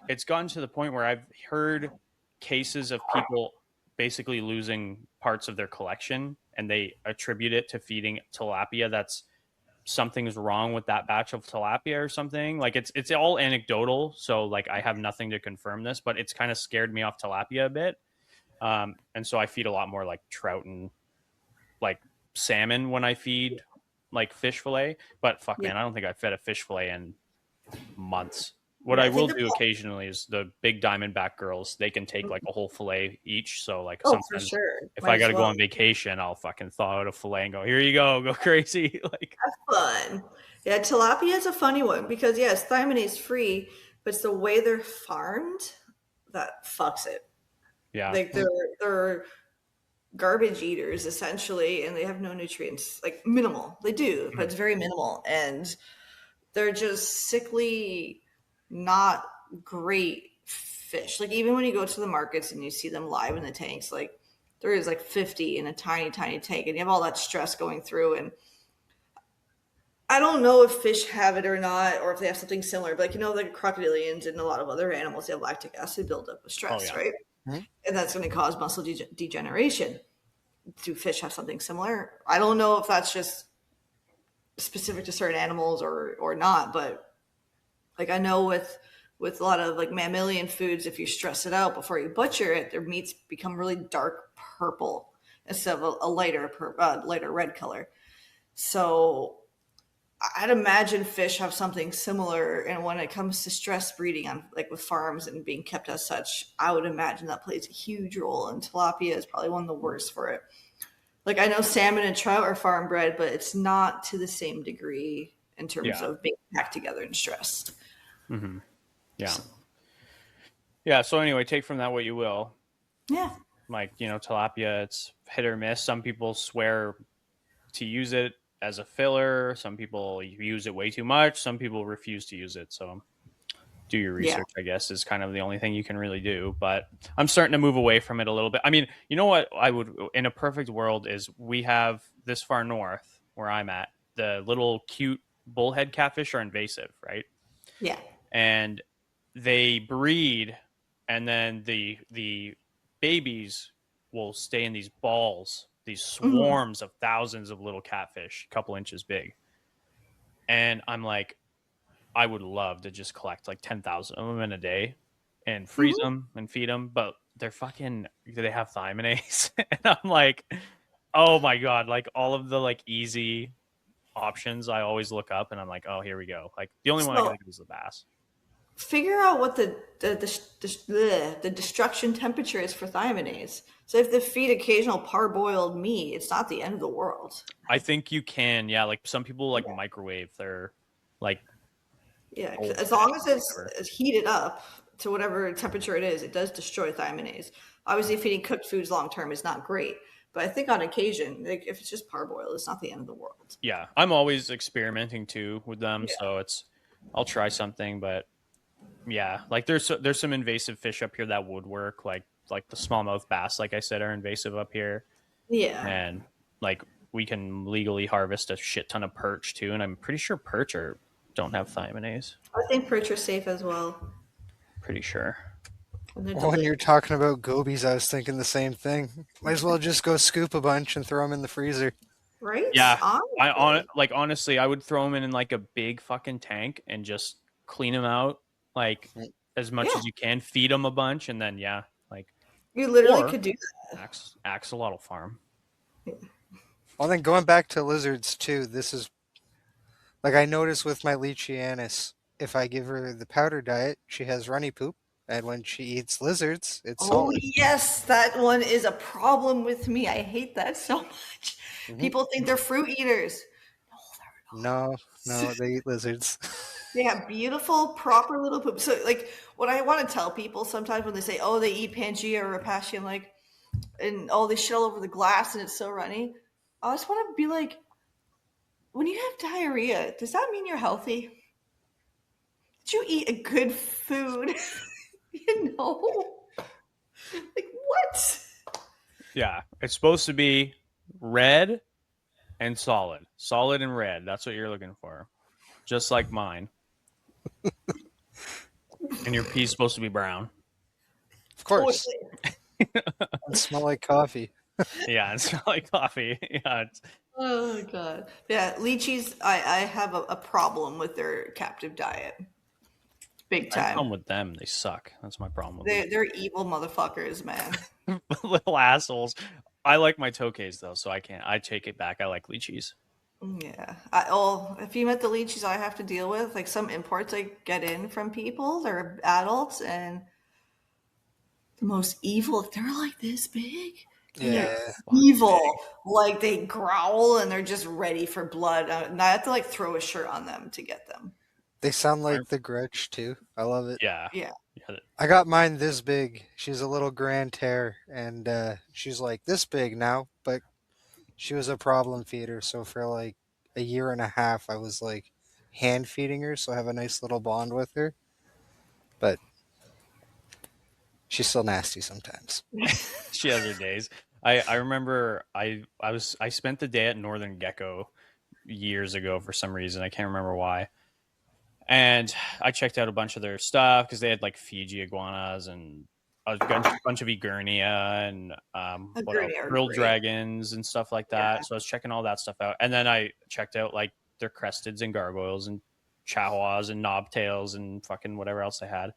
it's gotten to the point where I've heard cases of people basically losing parts of their collection and they attribute it to feeding tilapia. That's something's wrong with that batch of tilapia or something. Like it's all anecdotal. So like I have nothing to confirm this, but it's kind of scared me off tilapia a bit. And so I feed a lot more like trout and like salmon when I feed like fish fillet. But fuck, Yeah, man, I don't think I fed a fish fillet in months. What yeah. I I think will the do occasionally is the big diamondback girls, they can take like a whole fillet each. So like oh, for sometimes sure. if Might I got as to go well. on vacation, I'll fucking thaw out a fillet and go, here you go crazy. Like, Fun. Yeah, tilapia is a funny one because yes, thymine free, but it's the way they're farmed that fucks it. yeah. Like they're garbage eaters essentially, and they have no nutrients, like minimal. They do, but Mhm. it's very minimal, and they're just sickly, not great fish. Like even when you go to the markets and you see them live in the tanks, like there is like 50 in a tiny, tiny tank, and you have all that stress going through. And I don't know if fish have it or not, or if they have something similar. But like like crocodilians and a lot of other animals, they have lactic acid buildup of Oh stress, yeah. right? Mhm. And that's going to cause muscle degeneration. Do fish have something similar? I don't know if that's just specific to certain animals or not, but like I know with a lot of like mammalian foods, if you stress it out before you butcher it, their meats become really dark purple instead of a lighter red color. So I'd imagine fish have something similar, and when it comes to stress breeding on like with farms and being kept as such, I would imagine that plays a huge role. And tilapia is probably one of the worst for it. Like I know salmon and trout are farm bred, but it's not to the same degree in terms Yeah. of being packed together and stressed. Hmm. Yeah. So, Yeah. So anyway, take from that what you will. yeah. Like, tilapia, it's hit or miss. Some people swear to use it as a filler. Some people use it way too much. Some people refuse to use it. So do your Yeah. research, I guess, is kind of the only thing you can really do. But I'm starting to move away from it a little bit. I mean, you know what I would, in a perfect world, is we have this far north where I'm at, the little cute bullhead catfish are invasive, right? Yeah. And they breed, and then the babies will stay in these balls, these Mhm. swarms of thousands of little catfish, a couple inches big. And I'm like, I would love to just collect like 10,000 of them in a day and freeze Mhm. them and feed them, but they have thymidase? And I'm like, oh my God, like all of the like easy options I always look up and I'm like, oh, here we go. Like the only one I can So think of is the bass. figure out what the destruction temperature is for thymidase. So if they feed occasional parboiled meat, it's not the end of the world. I think you can, yeah. Like some people like microwave their like Yeah, 'cause old as fish long as or it's whatever. heated up to whatever temperature it is, it does destroy thymidase. Obviously, feeding cooked foods long term is not great, but I think on occasion, like if it's just parboiled, it's not the end of the world. Yeah, I'm always experimenting too with them, Yeah. so I'll try something, but yeah, like there's some invasive fish up here that would work, like the smallmouth bass, like I said, are invasive up here, Yeah. and like we can legally harvest a shit ton of perch too, and I'm pretty sure perch don't have thiaminase. I think perch are safe as well. Pretty sure. And they're Well, when you're delicious. talking about gobies, I was thinking the same thing. Might as well just go scoop a bunch and throw them in the freezer. Right? Yeah, Honestly. honestly, I would throw them in like a big fucking tank and just clean them out like as much Yeah. as you can, feed them a bunch, and then like You literally or could do axolotl farm. Well, then going back to lizards too, this is like I noticed with my Leachianus, if I give her the powder diet, she has runny poop, and when she eats lizards, it's Oh, solid. yes, that one is a problem with me. I hate that so much. Mhm. People think they're fruit eaters. No, they eat lizards. They have beautiful, proper little poop. So, like, what I want to tell people sometimes when they say, "Oh, they eat Pangea or Rapacia," I'm like, and oh, they shit all over the glass and it's so runny. I just want to be like, when you have diarrhea, does that mean you're healthy? Did you eat a good food? You know, like what? Yeah, it's supposed to be red and solid and red. That's what you're looking for, just like mine. And your pee's supposed to be brown. Of course, Totally. and smell like coffee. Yeah, it's not like coffee. Yeah, Oh god. Yeah, lychees. I have a problem with their captive diet. Big I time. problem with them. They suck. That's my problem with They're evil motherfuckers, man. them. Little assholes. I like my tokays though, so I can't. I take it back. I like lychees. Yeah. If you met the lychees I have to deal with, like some imports I get in from people, they're adults and the most evil. They're like this big. Yeah, Evil. Like they growl and they're just ready for blood. And I have to like throw a shirt on them to get them. they sound like the Gretsch too. I love it. Yeah. Yeah. I got mine this big. She's a little Grand Terre, and she's like this big now, but she was a problem feeder. So for like a year and a half, I was like hand feeding her, so I have a nice little bond with her. But she's still nasty sometimes. She has her days. I remember I spent the day at Northern Gecko years ago for some reason. I can't remember why. And I checked out a bunch of their stuff because they had like Fiji iguanas and a bunch of Egernia and Egernia are pearl great. dragons and stuff like that. Yeah. So I was checking all that stuff out. And then I checked out like their cresteds and gargoyles and chahois and knobtails and fucking whatever else they had.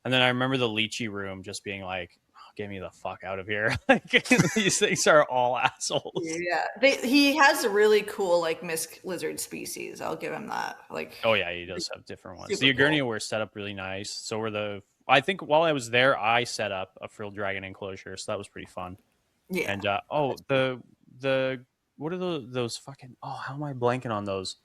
And then I remember the lychee room just being like, oh, get me the fuck out of here. Like these things are all assholes. Yeah, he has a really cool like mist lizard species. I'll give him that. Like, Oh yeah, he does have different ones. Super The Egernia were set up really nice. So were I think while I was there, I set up a frilled dragon enclosure, so that was pretty fun. yeah, And the what are those fucking how am I blanking on those?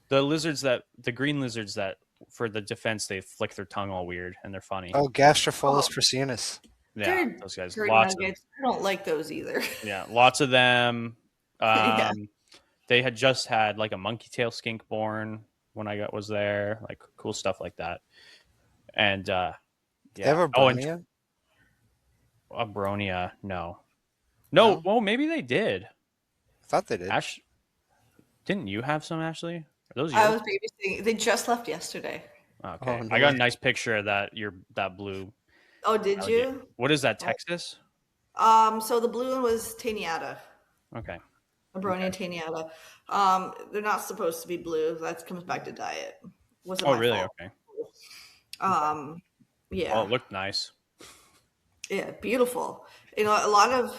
The green lizards that for the defense they flick their tongue all weird and they're funny. Oh, Gastropholus prasinus. Yeah, They're those guys. turd Lots of nuggets. I don't like those either. yeah, lots of them. Yeah. They had just had like a monkey tail skink born when I was there, like cool stuff like that. And yeah, They have a Bronia? and a Bronia, no. Well, maybe they did. I thought they did. Ash, didn't you have some, Ashley? Are those I yours? was babysitting. They just left yesterday. Okay, Oh, no I got a way. nice picture of that blue. Oh, did you? What is that? Texas? So the blue one was Taniata, Okay. Abronia Taniata. They're not supposed to be blue. That comes back to diet. Wasn't Oh, my really? fault. Okay. Yeah. Well, it looked nice. Yeah, beautiful. You know, a lot of.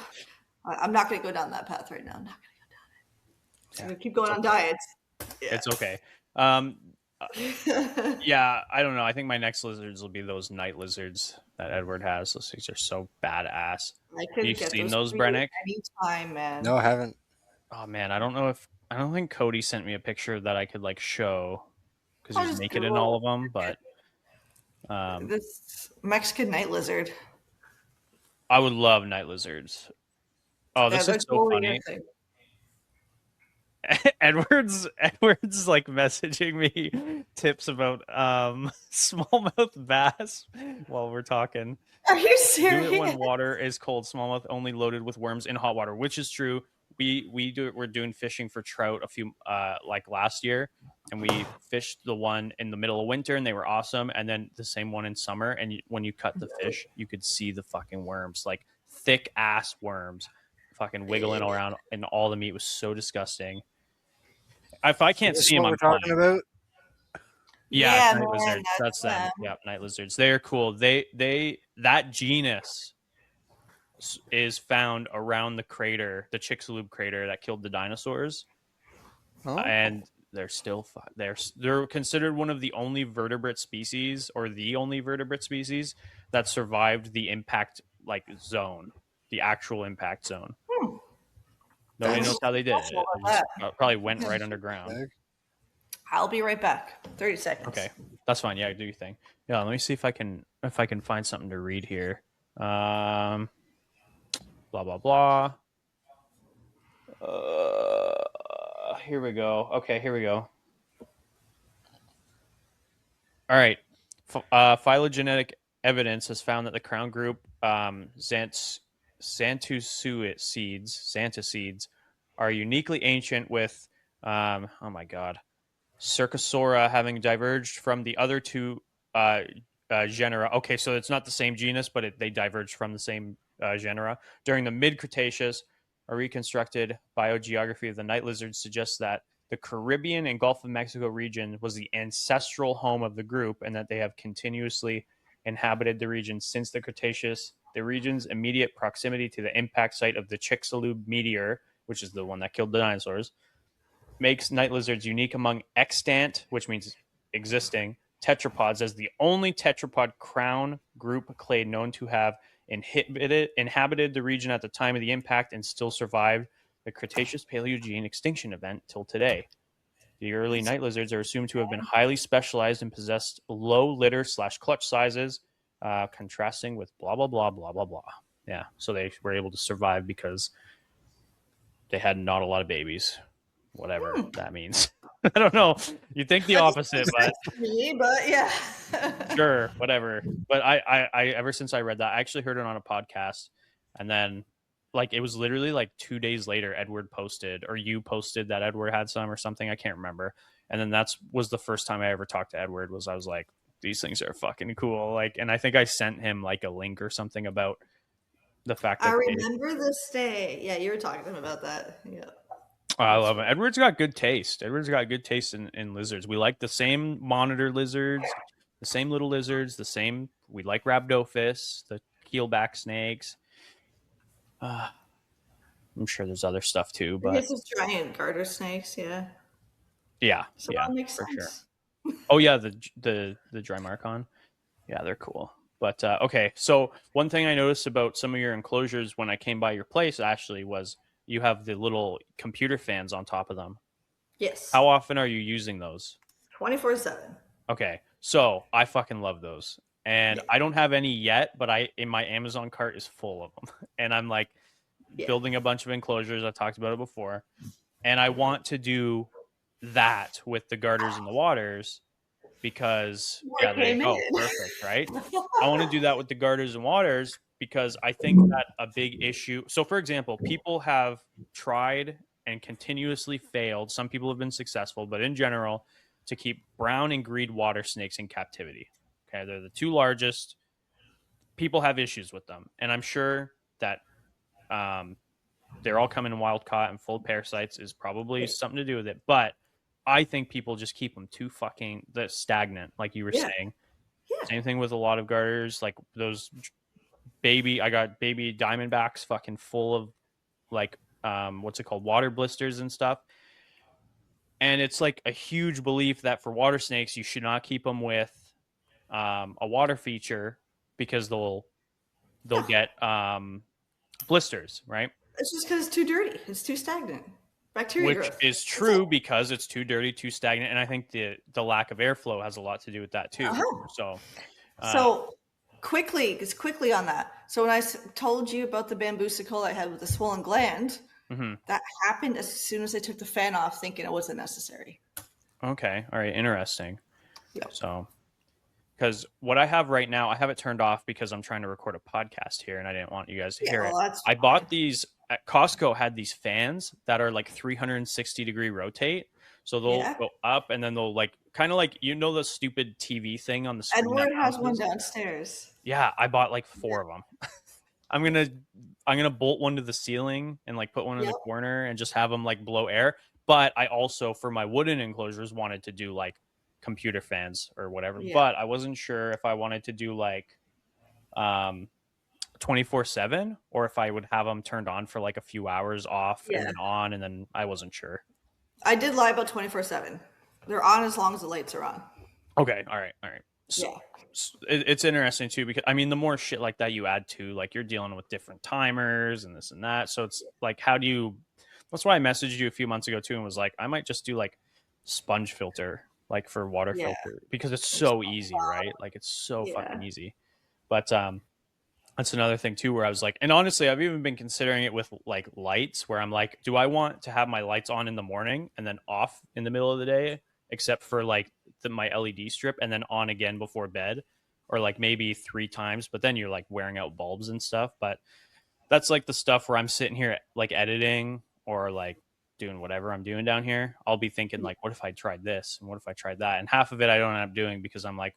I'm not going to go down that path right now. I'm not going to go down it. So I'm going to keep going on diets. Yeah. It's okay. Yeah, I don't know. I think my next lizards will be those night lizards that Edward has. Those things are so badass. I could You've get seen those those, for you Brennick? anytime, man. No, I haven't. Oh man, I don't think Cody sent me a picture that I could like show because I'll he's just naked in Google all of them. But This Mexican night lizard. I would love night lizards. Oh, this they're is so totally funny. your thing. Edward's like messaging me tips about smallmouth bass while we're talking. Are you Do serious? it when water is cold. Smallmouth only loaded with worms in hot water, which is true. we're doing fishing for trout a few like last year, and we fished the one in the middle of winter, and they were awesome. And then the same one in summer, and when you cut the fish, you could see the fucking worms, like thick ass worms, fucking wiggling around, and all the meat was so disgusting. If I can't This is see them, what I'm we're talking fine. about. Yeah, it's Yeah, night man, lizards. That's them. Yeah, night lizards. They're cool. They that genus is found around the crater, the Chicxulub crater that killed the dinosaurs, Oh, and they're still they're considered one of the only vertebrate species, or the only vertebrate species that survived the impact like zone, the actual impact zone. Nobody That's knows how they did special it. They about just that. probably went right underground. I'll be right back. 30 seconds. Okay, that's fine. Yeah, do your thing. Yeah, let me see if I can find something to read here. Blah blah blah. Here we go. Okay, here we go. All right. Phylogenetic evidence has found that the crown group Xanthosuids are uniquely ancient, with oh my god, Cercosaura having diverged from the other two genera. Okay, so it's not the same genus, but they diverged from the same genera. During the mid-Cretaceous, a reconstructed biogeography of the night lizards suggests that the Caribbean and Gulf of Mexico region was the ancestral home of the group, and that they have continuously inhabited the region since the Cretaceous. The region's immediate proximity to the impact site of the Chicxulub meteor, which is the one that killed the dinosaurs, makes night lizards unique among extant, which means existing, tetrapods, as the only tetrapod crown group clade known to have inhabited the region at the time of the impact and still survived the Cretaceous Paleogene extinction event till today. The early night lizards are assumed to have been highly specialized and possessed low litter / clutch sizes, contrasting with blah, blah, blah, blah, blah, blah. Yeah, so they were able to survive because they had not a lot of babies, whatever that means. I don't know. You'd think the opposite, but Me, but yeah. sure, whatever. But I ever since I read that, I actually heard it on a podcast, and then like it was literally like 2 days later, Edward posted, or you posted that Edward had some or something. I can't remember. And then was the first time I ever talked to Edward. I was like, these things are fucking cool. Like, and I think I sent him like a link or something about the fact that I remember this day. Yeah, you were talking to him about that. Yeah. I love it. Edward's got good taste. Edward's got good taste in lizards. We like the same monitor lizards, the same little lizards, we like rhabdophis, the keelback snakes. I'm sure there's other stuff too, I but guess it's giant garter snakes, yeah. yeah, So yeah, that makes for sense. sure. Oh yeah, the Drymarchon. Yeah, they're cool. But okay, so one thing I noticed about some of your enclosures when I came by your place, Ashley, was you have the little computer fans on top of them. Yes. How often are you using those? 24/7. Okay, so I fucking love those, and Yeah. I don't have any yet, but in my Amazon cart is full of them, and I'm like building a bunch of enclosures. I've talked about it before, and I want to do that with the garters and the waters because yeah, there you go, perfect, right? I want to do that with the garters and waters because I think that a big issue. So, for example, people have tried and continuously failed. Some people have been successful, but in general, to keep brown and green water snakes in captivity. Okay, they're the two largest. People have issues with them, and I'm sure that they're all coming wild caught and full of parasites is probably something to do with it. But I think people just keep them too fucking stagnant, like you were saying. Yeah. Same thing with a lot of garters, like those I got baby diamondbacks fucking full of like what's it called, water blisters and stuff. And it's like a huge belief that for water snakes you should not keep them with a water feature because they'll get blisters, right? It's just because it's too dirty. It's too stagnant. Bacteria Which growth. is true because it's too dirty, too stagnant, and I think the lack of airflow has a lot to do with that too. So quickly on that. So when I told you about the bamboosicle I had with the swollen gland, that happened as soon as I took the fan off, thinking it wasn't necessary. Okay, all right, interesting. Yep. So, because what I have right now, I have it turned off because I'm trying to record a podcast here, and I didn't want you guys to hear it. I bought these at Costco had these fans that are like 360-degree rotate. So they'll Yeah. go up and then they'll like kind of like the stupid TV thing on the screen that Edward has one bounces? downstairs. Yeah, I bought like 4 of them. I'm gonna bolt one to the ceiling and like put one in the Yep. corner and just have them like blow air. But I also, for my wooden enclosures, wanted to do like computer fans or whatever. Yeah. But I wasn't sure if I wanted to do like 24/7 or if I would have them turned on for like a few hours off and Yeah. then on, and then I wasn't sure. I did lie about 24/7. They're on as long as the lights are on. Okay, all right. So Yeah. it's interesting too, because I mean, the more shit like that you add to, like, you're dealing with different timers and this and that. So it's like, how do you? That's why I messaged you a few months ago too, and was like, I might just do like sponge filter, like for water Yeah. filter, because it's so easy, right? Like it's so Yeah. fucking easy. But that's another thing too, where I was like, and honestly, I've even been considering it with like lights, where I'm like, do I want to have my lights on in the morning and then off in the middle of the day, except for like my LED strip, and then on again before bed, or like maybe 3 times, but then you're like wearing out bulbs and stuff. But that's like the stuff where I'm sitting here like editing or like doing whatever I'm doing down here. I'll be thinking like, what if I tried this and what if I tried that? And half of it I don't end up doing because I'm like,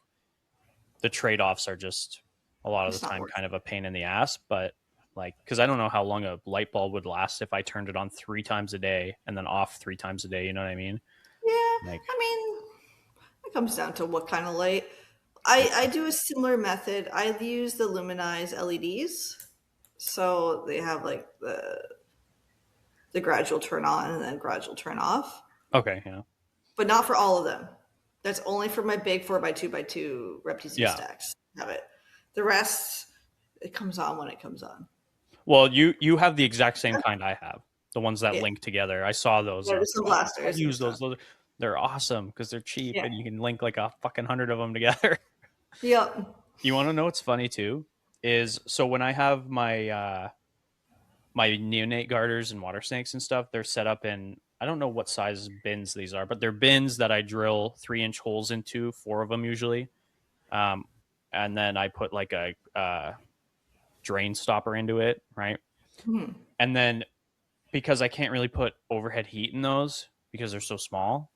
the trade-offs are just a lot of It's the not time worth kind of a pain in the ass. But like, because I don't know how long a light bulb would last if I turned it on 3 times a day and then off 3 times a day. You know what I mean? Yeah. Like, I mean, it comes down to what kind of light. I do a similar method. I use the luminized LEDs. So they have like the gradual turn on and then gradual turn off, okay, yeah, but not for all of them. That's only for my big 4x2x2 Reptile Yeah. stacks. Have it. The rest, it comes on when it comes on. Well, you have the exact same kind I have. The ones that Yeah. link together. I saw those. Yeah, I there's was some like, blasters I and use stuff. those. They're awesome because they're cheap Yeah. and you can link like a fucking 100 of them together. Yep. You want to know what's funny too? Is so when I have my my neonate garters and water snakes and stuff, they're set up in, I don't know what size bins these are, but they're bins that I drill 3-inch holes into, 4 of them usually. And then I put like a drain stopper into it, right? Mhm. And then because I can't really put overhead heat in those because they're so small,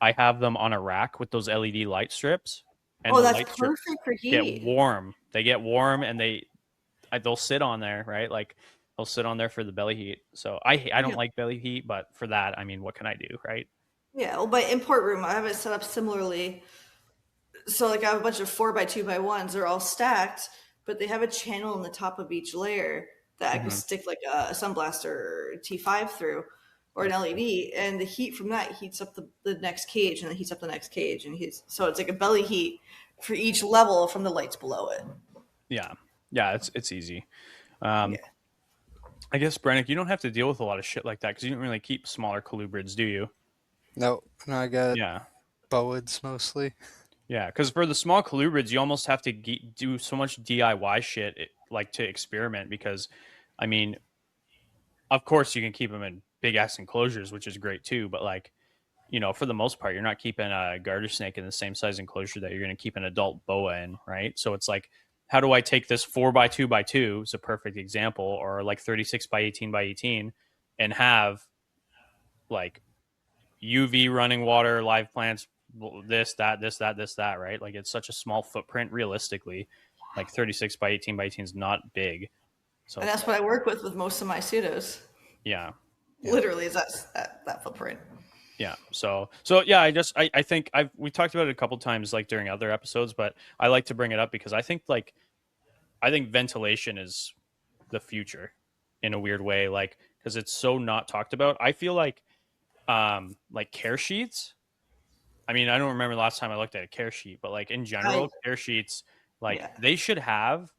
I have them on a rack with those LED light strips. And Oh, the that's light strips perfect for get heat. warm. They get warm and they'll sit on there, right? Like they'll sit on there for the belly heat. So I don't Yeah. like belly heat, but for that, I mean, what can I do, right? Yeah, well, my import room, I have it set up similarly. So, like, I have a bunch of 4x2x1s. They're all stacked, but they have a channel in the top of each layer that I can Mhm. stick like a Sunblaster or T5 through, or an LED, and the heat from that heats up the next cage, and then heats up the next cage, and so it's like a belly heat for each level from the lights below it. Yeah, it's easy. Yeah. I guess Brennick, you don't have to deal with a lot of shit like that because you don't really keep smaller colubrids, do you? No, I got Yeah. bowids mostly. Yeah, because for the small colubrids, you almost have to do so much DIY shit, like to experiment. Because, I mean, of course you can keep them in big ass enclosures, which is great too. But like, for the most part, you're not keeping a garter snake in the same size enclosure that you're going to keep an adult boa in, right? So it's like, how do I take this 4x2x2 is a perfect example, or like 36x18x18, and have like UV running water, live plants, this, that, right? Like it's such a small footprint realistically. Like 36x18x18 is not big. So And that's what I work with most of my pseudos. yeah. Literally, is that footprint. Yeah. So yeah, I think we talked about it a couple times like during other episodes, but I like to bring it up because I think ventilation is the future in a weird way, like because it's so not talked about. I feel like care sheets. I mean, I don't remember the last time I looked at a care sheet, but like in general, care sheets, like they should have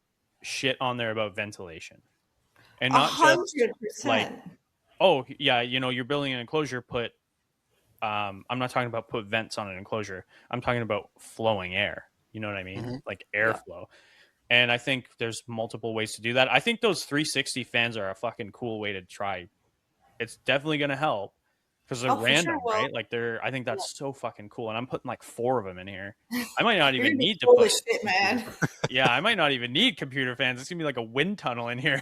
shit on there about ventilation, and not 100%. just like, oh yeah, you're building an enclosure, put I'm not talking about put vents on an enclosure. I'm talking about flowing air. You know what I mean? Mm-hmm. Like airflow. And I think there's multiple ways to do that. I think those 360 fans are a fucking cool way to try. It's definitely going to help because they're random, right? Like I think that's so fucking cool. And I'm putting like 4 of them in here. I might not even need to put shit, man. Yeah, I might not even need computer fans. It's gonna be like a wind tunnel in here.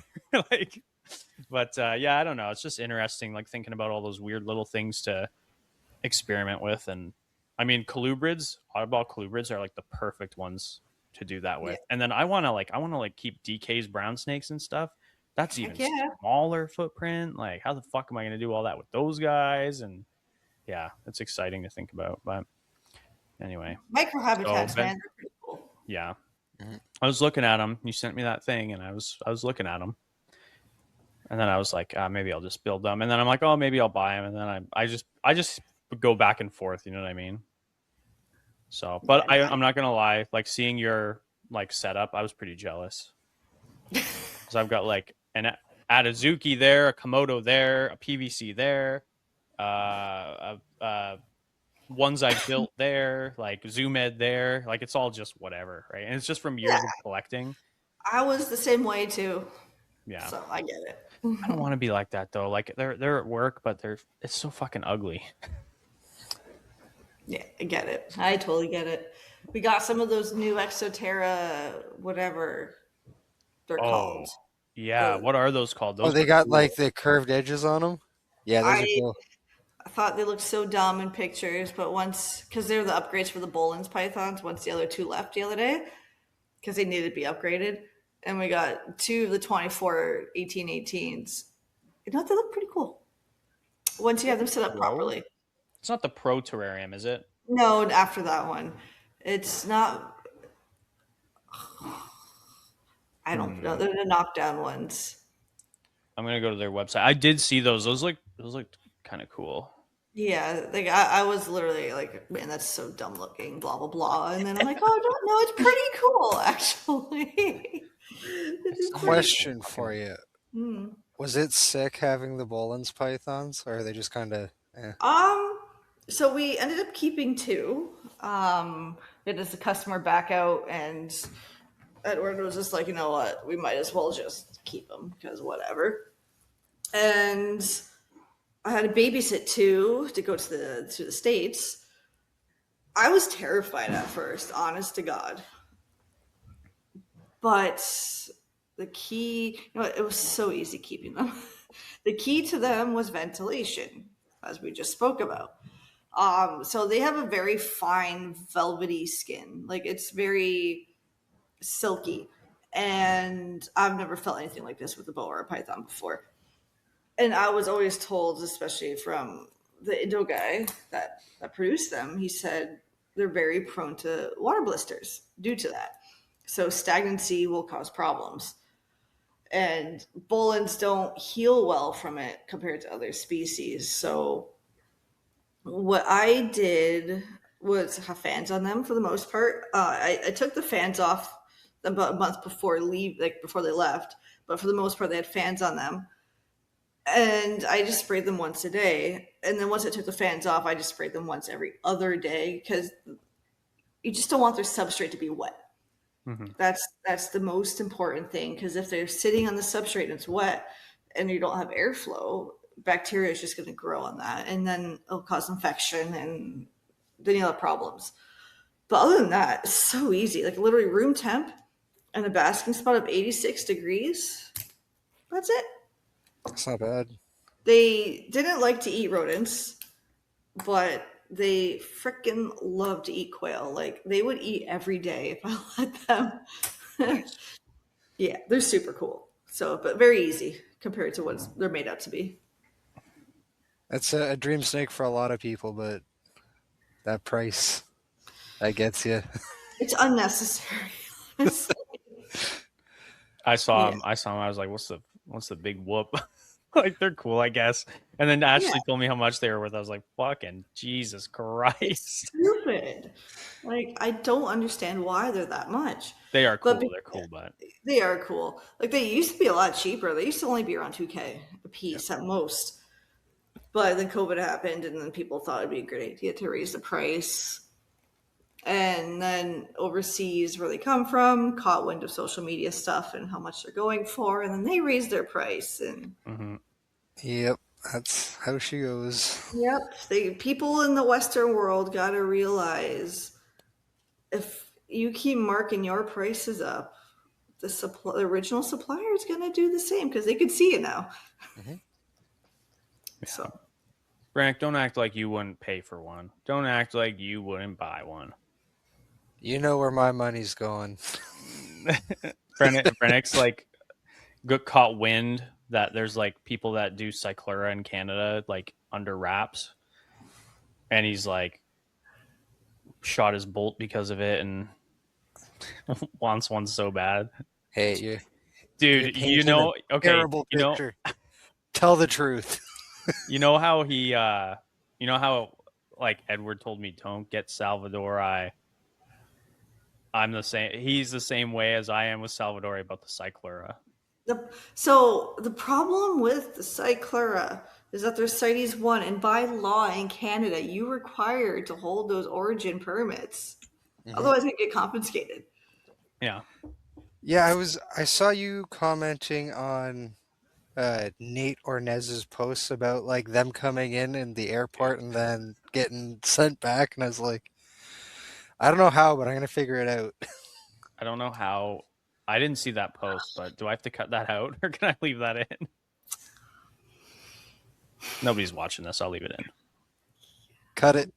Like, But yeah, I don't know. It's just interesting, like thinking about all those weird little things to experiment with. And I mean, colubrids, oddball colubrids are like the perfect ones to do that Yeah. with. And then I want to like keep DK's brown snakes and stuff. That's even Heck yeah. smaller footprint. Like, how the fuck am I going to do all that with those guys? And yeah, it's exciting to think about. But anyway, so Microhabitats, Ben, man, they're pretty cool. yeah, Mhm. I was looking at them. You sent me that thing, and I was looking at them, and then I was like, maybe I'll just build them. And then I'm like, oh, maybe I'll buy them. And then I just go back and forth. You know what I mean? So, but Yeah, I'm not gonna lie. Like seeing your like setup, I was pretty jealous because I've got like an Atazuki there, a Komodo there, a PVC there, ones I built there, like Zoom Ed there. Like it's all just whatever, right? And it's just from years yeah, of collecting. I was the same way too, Yeah, so I get it. I don't want to be like that though. Like they're at work, but it's so fucking ugly. Yeah, I get it. I totally get it. We got some of those new Exoterra, whatever they're Oh, called. yeah. The What are those called? Oh, Those they are got cool. like the curved edges on them. Yeah, those are I cool. thought they looked so dumb in pictures, but once, because they're the upgrades for the Bolin's pythons, once the other two left the other day, because they needed to be upgraded, and we got two of the 24 1818s. You know what? They look pretty cool once you have them set up Pro? properly. It's not the Pro Terrarium, is it? No, after that one, it's not. I don't know. Hmm. They're the knockdown ones. I'm gonna go to their website. I did see those. Those looked kind of cool. Yeah, like I was literally like, man, that's so dumb looking, blah blah blah. And then I'm like, oh no, no, it's pretty cool actually. It is pretty. Question for you: Hmm. Was it sick having the Bolin's pythons, or are they just kind of? Um, so we ended up keeping two. It is a customer back out, and Edward was just like, you know what, we might as well just keep them because whatever. And I had to babysit two to go to the States. I was terrified at first, honest to God. But the key, you know, it was so easy keeping them. The key to them was ventilation, as we just spoke about. So they have a very fine, velvety skin. Like it's very silky. And I've never felt anything like this with a boa or a python before. And I was always told, especially from the Indo guy that produced them, he said they're very prone to water blisters due to that. So stagnancy will cause problems. And Bolins don't heal well from it compared to other species. So what I did was have fans on them for the most part. I took the fans off about a month before before they left, but for the most part they had fans on them. And I just sprayed them once a day. And then once I took the fans off, I just sprayed them once every other day because you just don't want their substrate to be wet. Mm-hmm. That's the most important thing because if they're sitting on the substrate and it's wet and you don't have airflow, bacteria is just going to grow on that, and then it'll cause infection, and then you'll have problems. But other than that, it's so easy. Like literally room temp and a basking spot of 86 degrees. That's it. It's not bad. They didn't like to eat rodents, but they freaking love to eat quail. Like they would eat every day if I let them. Yeah, they're super cool. So, but very easy compared to what they're made out to be. That's a dream snake for a lot of people, but that price, that gets you. It's unnecessary. Honestly. I saw Yeah. him. I saw him. I was like, what's the big whoop? Like they're cool, I guess. And then Ashley told me how much they were worth. I was like, fucking Jesus Christ. Stupid. Like I don't understand why they're that much. They are cool. But They're cool, but they are cool. Like they used to be a lot cheaper. They used to only be around 2K a piece at most. But then COVID happened, and then people thought it'd be a great idea to raise the price. And then overseas, where they come from, caught wind of social media stuff and how much they're going for, and then they raised their price. And Yep, that's how she goes. yep, people in the Western world got to realize if you keep marking your prices up, the original supplier is going to do the same because they could see it now. Mm-hmm. So, Brannick, don't act like you wouldn't pay for one. Don't act like you wouldn't buy one. You know where my money's going. Brannick's like got caught wind that there's like people that do Cyclura in Canada like under wraps, and he's like shot his bolt because of it and wants one so bad. Hey, Dude, you're painting a okay, terrible picture. Tell the truth. You know how he you know how like Edward told me don't get Salvador. I'm the same. He's the same way as I am with Salvador about the Cyclura. so the problem with the Cyclura is that there's CITES 1, and by law in Canada, you're required to hold those origin permits. Mm-hmm. Otherwise, you get confiscated. Yeah. Yeah, I saw you commenting on Nate Ornez's posts about like them coming in the airport and then getting sent back, and I was like, I don't know how, but I'm gonna figure it out. I don't know how. I didn't see that post, but do I have to cut that out or can I leave that in? Nobody's watching this. I'll leave it in. Cut it.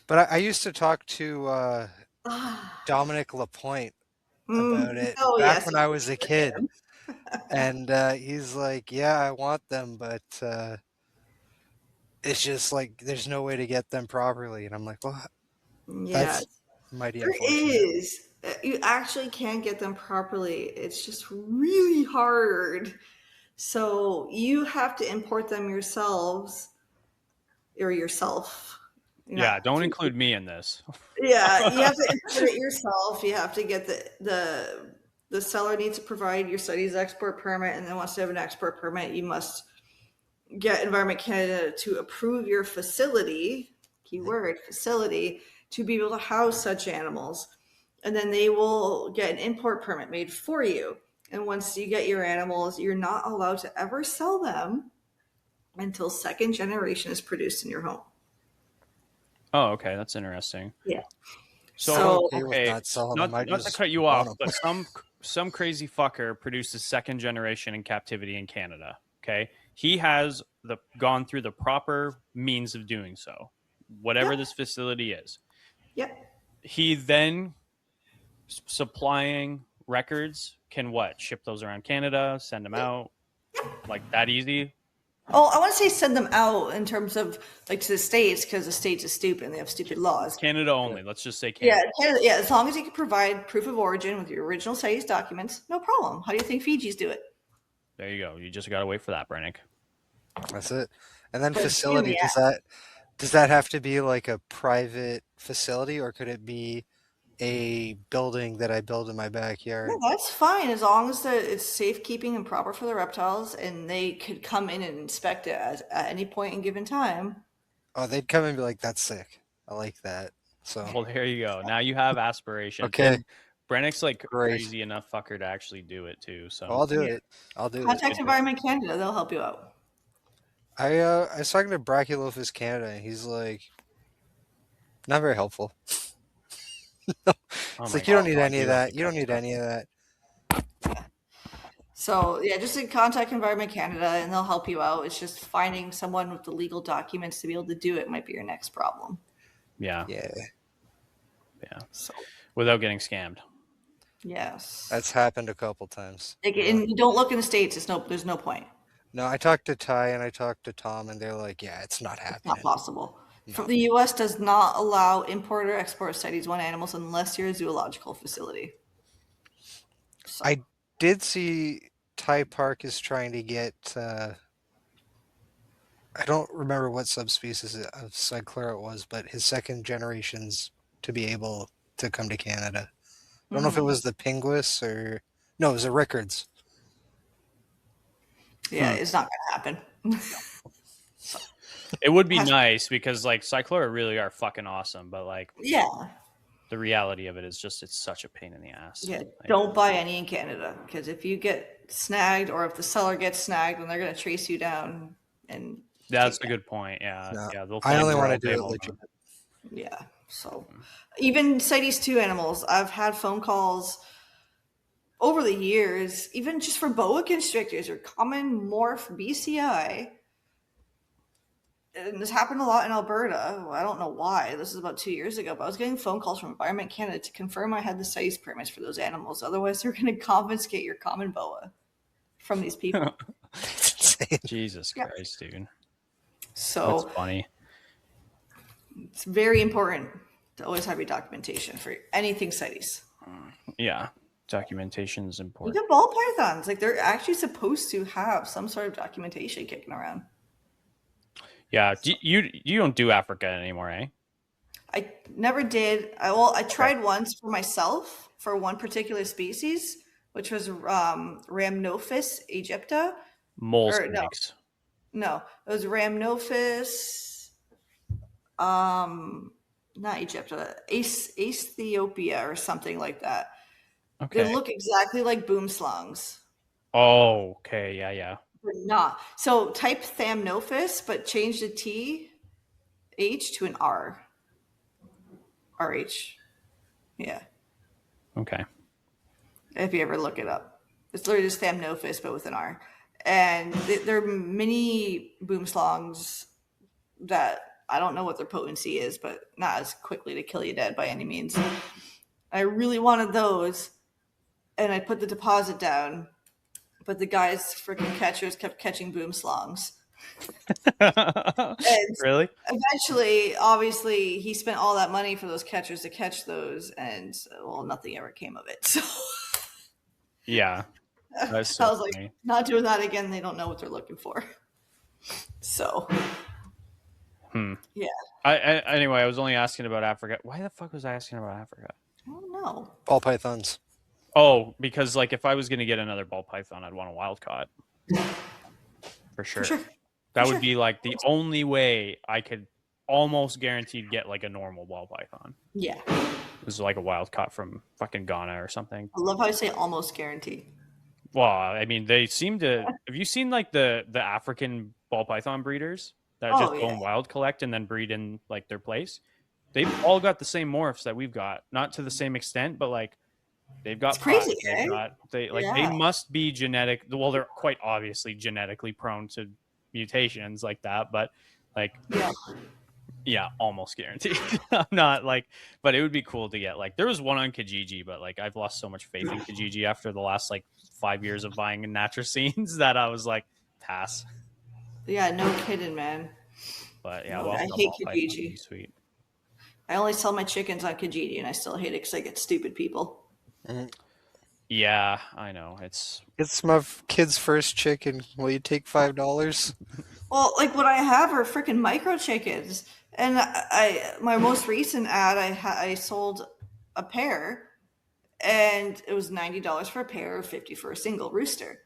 But I used to talk to Dominic Lapointe about it back when I was a kid. And he's like, yeah, I want them, but it's just like there's no way to get them properly. And I'm like, well, that's mighty unfortunate. There is. You actually can get them properly. It's just really hard. So you have to import them yourselves or yourself. Yeah, don't include me in this. Yeah, you have to import it yourself. You have to get the seller needs to provide your CITES export permit, and then once you have an export permit, you must get Environment Canada to approve your facility, keyword facility, to be able to house such animals. And then they will get an import permit made for you. And once you get your animals, you're not allowed to ever sell them until second generation is produced in your home. Oh, okay. That's interesting. Yeah. So okay, not to cut you off, but some crazy fucker produces second generation in captivity in Canada. Okay. He has gone through the proper means of doing so, whatever this facility is. Yep. He then supplying records can ship those around Canada, send them out, like that easy. Oh, I want to say send them out in terms of like to the States, because the States is stupid and they have stupid laws. Canada only. Let's just say Canada. Yeah, Canada, yeah. As long as you can provide proof of origin with your original CITES documents, no problem. How do you think Fiji's do it? There you go. You just got to wait for that, Brannick. That's it. And then facility, does that have to be like a private facility, or could it be a building that I build in my backyard? No, that's fine as long as it's safekeeping and proper for the reptiles, and they could come in and inspect it at any point in given time. Oh, they'd come and be like, "That's sick. I like that." So well, there you go. Now you have aspirations. Okay. And Brannick's like crazy enough fucker to actually do it too. So I'll do it. Contact Environment Canada; they'll help you out. I was talking to Brachylophus Canada, and he's like, not very helpful. It's like, you don't need any of that. You don't need any of that. So yeah, just contact Environment Canada and they'll help you out. It's just finding someone with the legal documents to be able to do it might be your next problem. Yeah. So without getting scammed. Yes. That's happened a couple times. And you don't look in the States. There's no point. No, I talked to Ty and I talked to Tom, and they're like, yeah, it's not happening. It's not possible. No. The U.S. does not allow import or export CITES 1 animals unless you're a zoological facility. So. I did see Ty Park is trying to get, I don't remember what subspecies of Cyclura it was, but his second generations to be able to come to Canada. I don't know if it was the Pinguis or... No, it was the Rickards. Yeah, it's not going to happen. It would be nice because like Cyclura really are fucking awesome, but like the reality of it is just it's such a pain in the ass. Yeah, don't buy any in Canada because if you get snagged or if the seller gets snagged, then they're going to trace you down and. That's a good point. Yeah, no, I only want to do it legit. Yeah, so even CITES 2 animals, I've had phone calls over the years, even just for boa constrictors or common morph BCI, and this happened a lot in Alberta. I don't know why. This is about 2 years ago, but I was getting phone calls from Environment Canada to confirm I had the size permits for those animals. Otherwise, they're going to confiscate your common boa from these people. It's insane. Jesus Yeah. Christ, dude. So That's funny. it's very important to always have your documentation for anything CITES. Yeah. Documentation is important. Even ball pythons, like they're actually supposed to have some sort of documentation kicking around. Yeah. You don't do Africa anymore, eh? I never did. I tried once for myself for one particular species, which was Rhamnophis aegypta. Mole Or, no. snakes. No, it was Rhamnophis, not Egypta, Ethiopia or something like that. Okay. They look exactly like boom slungs, Oh, okay. Yeah, yeah. but not. So type Thamnophis, but change the H to an R. RH. Yeah. Okay. If you ever look it up. It's literally just Thamnophis, but with an R. And they're mini boom slongs that I don't know what their potency is, but not as quickly to kill you dead by any means. I really wanted those, and I put the deposit down, but the guy's freaking catchers kept catching boom slongs. And Really? eventually, obviously, he spent all that money for those catchers to catch those, and well, nothing ever came of it. So Yeah. That's so I was like, funny. not doing that again. They don't know what they're looking for. So, yeah. Anyway, I was only asking about Africa. Why the fuck was I asking about Africa? I don't know. Ball pythons. Oh, because like if I was gonna get another ball python, I'd want a wild caught. For sure. Sure. That For would sure. be like the only way I could almost guaranteed get like a normal ball python. Yeah. It was like a wild caught from fucking Ghana or something. I love how I say almost guaranteed. Well, I mean, they seem to. Have you seen like the African ball python breeders that just go and wild collect and then breed in like their place? They've all got the same morphs that we've got, not to the same extent, but like they've got It's crazy, pods, they've got they Yeah. must be genetic. Well, they're quite obviously genetically prone to mutations like that, but like yeah, almost guaranteed. I'm not like, but it would be cool to get like there was one on Kijiji, but like I've lost so much faith in Kijiji after the last like 5 years of buying Natracines that I was like pass. Yeah, no kidding, man. But yeah, No, well, I the hate ball python would Kijiji. be sweet. I only sell my chickens on Kijiji, and I still hate it because I get stupid people. Yeah, I know. It's It's my kid's first chicken. Will you take $5? Well, like what I have are freaking micro chickens, and I my most recent ad, I sold a pair, and it was $90 for a pair, 50 for a single rooster.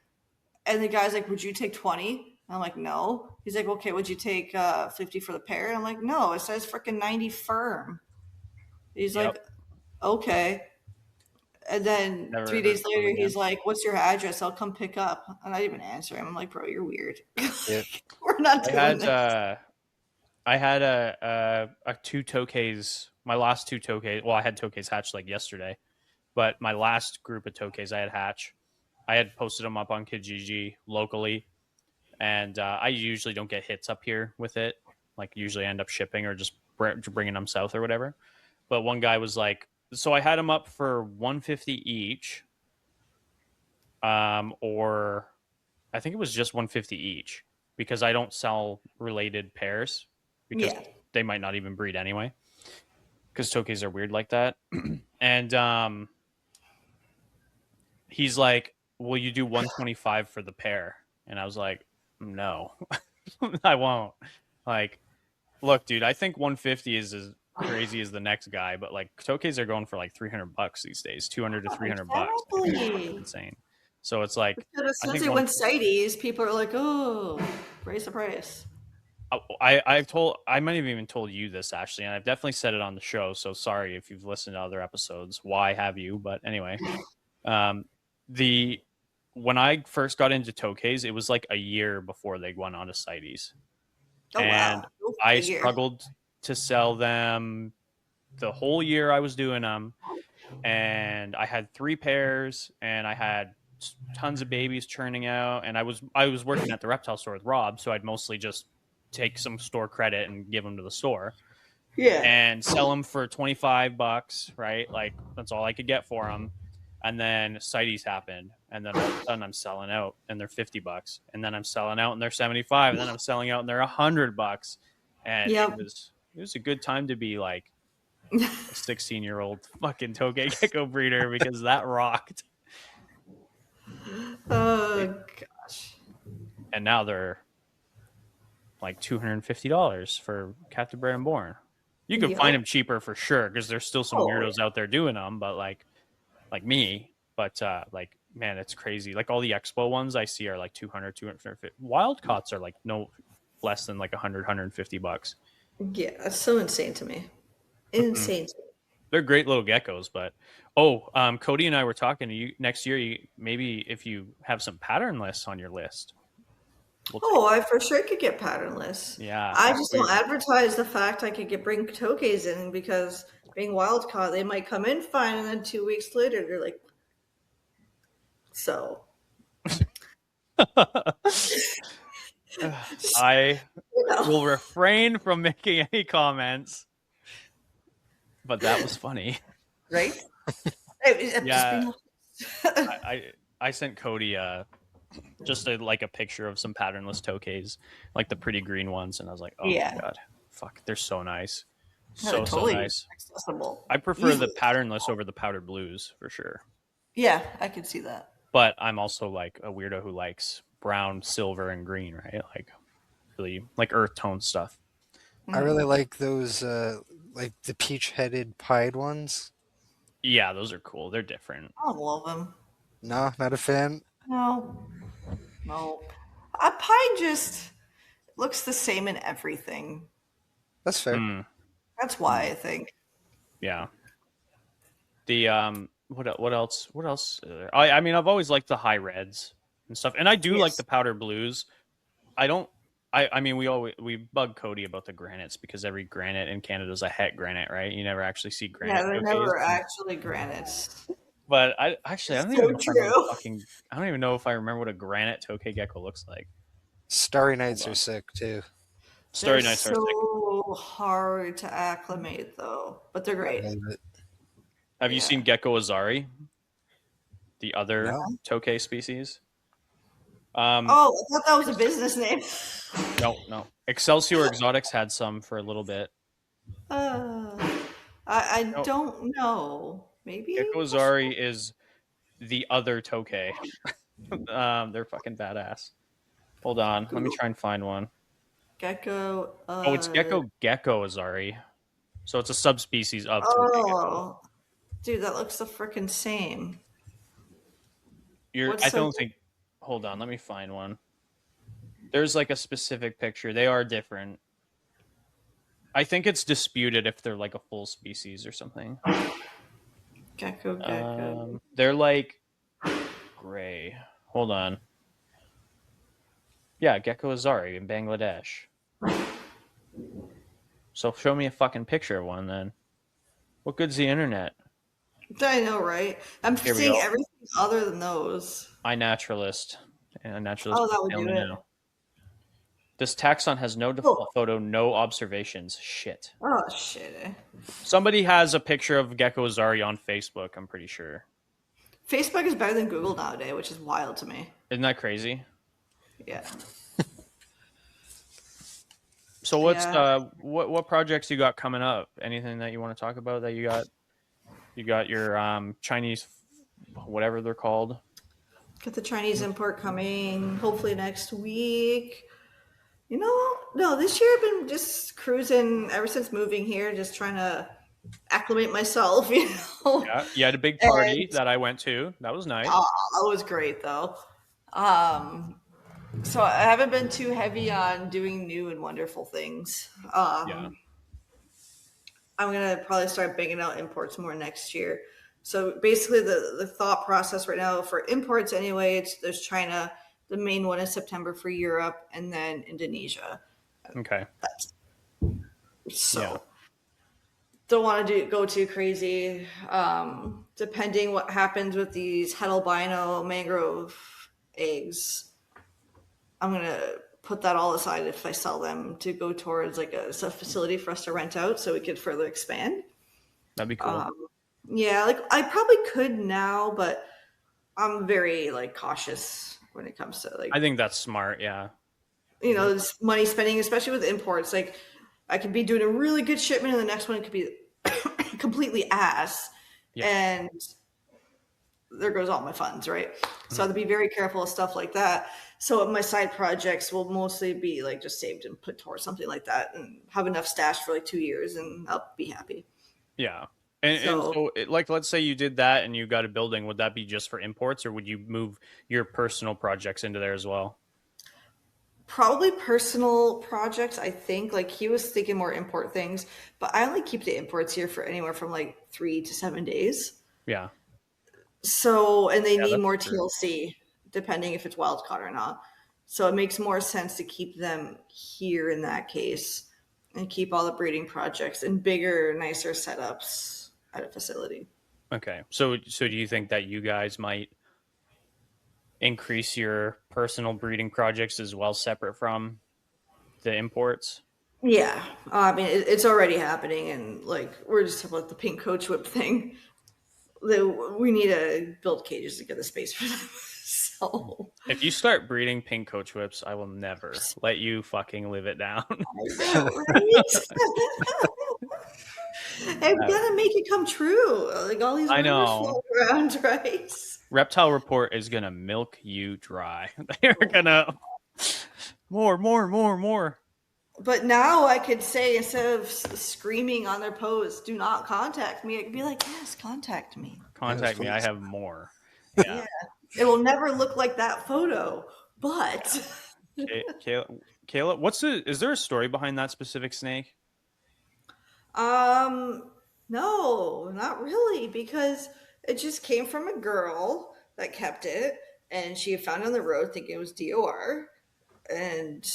And the guy's like, "Would you take 20?" I'm like, "No." He's like, "Okay, would you take 50 for the pair?" And I'm like, "No, it says freaking 90 firm." He's like, "Okay." And then Never 3 heard days from later, him again. he's like, "What's your address? I'll come pick up." And I didn't even answer him. I'm like, "Bro, you're weird. Yeah. We're not doing this." I had a two tokays. My last two tokays. Well, I had tokays hatched like yesterday, but my last group of tokays I had hatch. I had posted them up on Kijiji locally, and I usually don't get hits up here with it. Like usually I end up shipping or just bringing them south or whatever. But one guy was like, so I had them up for 150 each, or I think it was just 150 each because I don't sell related pairs because they might not even breed anyway. Because tokays are weird like that, and he's like, "Will you do 125 for the pair?" And I was like, "No, I won't." Like, look, dude, I think 150 is as crazy as the next guy, but like tokays are going for like $300 these days, 200 to $300. Exactly. It's insane. So it's like, But as soon as they went CITES, people are like, "Oh, raise the price." I might have even told you this, Ashley, and I've definitely said it on the show. So sorry if you've listened to other episodes. Why have you? But anyway, when I first got into tokays, it was like a year before they went on to CITES. Oh, And wow. I struggled to sell them the whole year I was doing them. and I had 3 pairs, and I had tons of babies churning out, and I was working at the reptile store with Rob, so I'd mostly just take some store credit and give them to the store Yeah. and sell them for $25, right? Like that's all I could get for them. And then CITES happened, and then all of a sudden I'm selling out, and they're $50, and then I'm selling out, and they're 75, and then I'm selling out, and they're $100, and Yep. it was a good time to be like a 16-year-old fucking Tokay gecko breeder because that rocked. Oh gosh. And now they're like $250 for captive bred and born. You can Yep. find them cheaper for sure because there's still some Oh, weirdos out there doing them, but like me. But like, man, it's crazy. Like all the expo ones I see are like 200, 250. Wild caughts are like no less than like 100, 150 bucks. Yeah, that's so insane to me. Insane. To me. They're great little geckos, but Cody and I were talking to you next year. Maybe if you have some pattern lists on your list. Oh, I for sure could get patternless. Yeah. I just don't advertise the fact I could bring tokays in because being wild caught, they might come in fine, and then 2 weeks later they're like, so. I You know. will refrain from making any comments, but that was funny. Right? Yeah. I sent Cody just like a picture of some patternless tokays, like the pretty green ones, and I was like, oh Yeah. my god, fuck, they're so nice. No, So totally nice. accessible. I prefer Easily. the patternless over the powdered blues for sure. Yeah, I can see that. But I'm also like a weirdo who likes brown, silver, and green, right? Like really like earth tone stuff. I really like those, like the peach-headed pied ones. Yeah, those are cool. They're different. I love them. No, not a fan. No. A pie just looks the same in everything. That's fair. That's why I think. Yeah. The what else? What else? I mean, I've always liked the high reds and stuff, and I do like the powder blues. I don't. I mean, we bug Cody about the granites because every granite in Canada is a het granite, right? You never actually see granite. Yeah, they're never actually granites. But I don't even know if I remember what a granite tokay gecko looks like. Starry nights are sick too. Starry nights are sick. So hard to acclimate though, but they're great. Have you seen Gecko Azari? The other tokay species? I thought that was a business name. No. Excelsior Exotics had some for a little bit. I don't know. Maybe Gecko Azari is the other tokay. They're fucking badass. Hold on, let me try and find one. Gecko. It's Gecko Azari. So it's a subspecies of tokay gecko. Dude, that looks the freaking same. Hold on, let me find one. There's like a specific picture. They are different. I think it's disputed if they're like a full species or something. Gecko. They're like gray. Hold on. Yeah, Gecko Azari in Bangladesh. So show me a fucking picture of one then. What good's the internet? I know, right? I'm seeing everything other than those. iNaturalist. Oh, that would do it. This taxon has no default photo, no observations. Shit. Oh, shit. Somebody has a picture of Gecko Azari on Facebook, I'm pretty sure. Facebook is better than Google nowadays, which is wild to me. Isn't that crazy? Yeah. So what projects you got coming up? Anything that you want to talk about that you got? You got your Chinese, whatever they're called. Got the Chinese import coming hopefully next week. No, this year I've been just cruising ever since moving here, just trying to acclimate myself, Yeah, you had a big party that I went to. That was nice. That was great though. So I haven't been too heavy on doing new and wonderful things. I'm gonna probably start banging out imports more next year. So basically, the thought process right now for imports, anyway, there's China. The main one is September for Europe, and then Indonesia. Okay. don't want to go too crazy. Depending what happens with these het albino mangrove eggs, I'm gonna put that all aside if I sell them to go towards like a facility for us to rent out so we could further expand. That'd be cool. Yeah, like I probably could now, but I'm very like cautious when it comes to like I think that's smart. Yeah. this money spending, especially with imports. Like I could be doing a really good shipment, and the next one could be completely ass, Yeah. and there goes all my funds, right? So I have to be very careful of stuff like that. So my side projects will mostly be like just saved and put towards something like that, and have enough stash for like 2 years, and I'll be happy. Yeah. And so like, let's say you did that and you got a building, would that be just for imports, or would you move your personal projects into there as well? Probably personal projects, I think. Like he was thinking more import things, but I only keep the imports here for anywhere from like 3 to 7 days. Yeah. So, and they need that's more true. TLC, depending if it's wild caught or not. So it makes more sense to keep them here in that case and keep all the breeding projects in bigger, nicer setups at a facility. Okay. So do you think that you guys might increase your personal breeding projects as well, separate from the imports? Yeah, I mean it's already happening, and like we're just talking about the pink coach whip thing. We need to build cages to get the space for them. So If you start breeding pink coach whips, I will never let you fucking live it down. I know, right? And we gotta make it come true. Like all these I rumors know. float around, right? Reptile Report is gonna milk you dry. They're gonna more. But now I could say, instead of screaming on their posts, "Do not contact me," I could be like, "Yes, contact me. Contact me. I have more." Yeah. Yeah. It will never look like that photo, but Kayla, is there a story behind that specific snake? no, not really, because it just came from a girl that kept it, and she found it on the road thinking it was DOR, and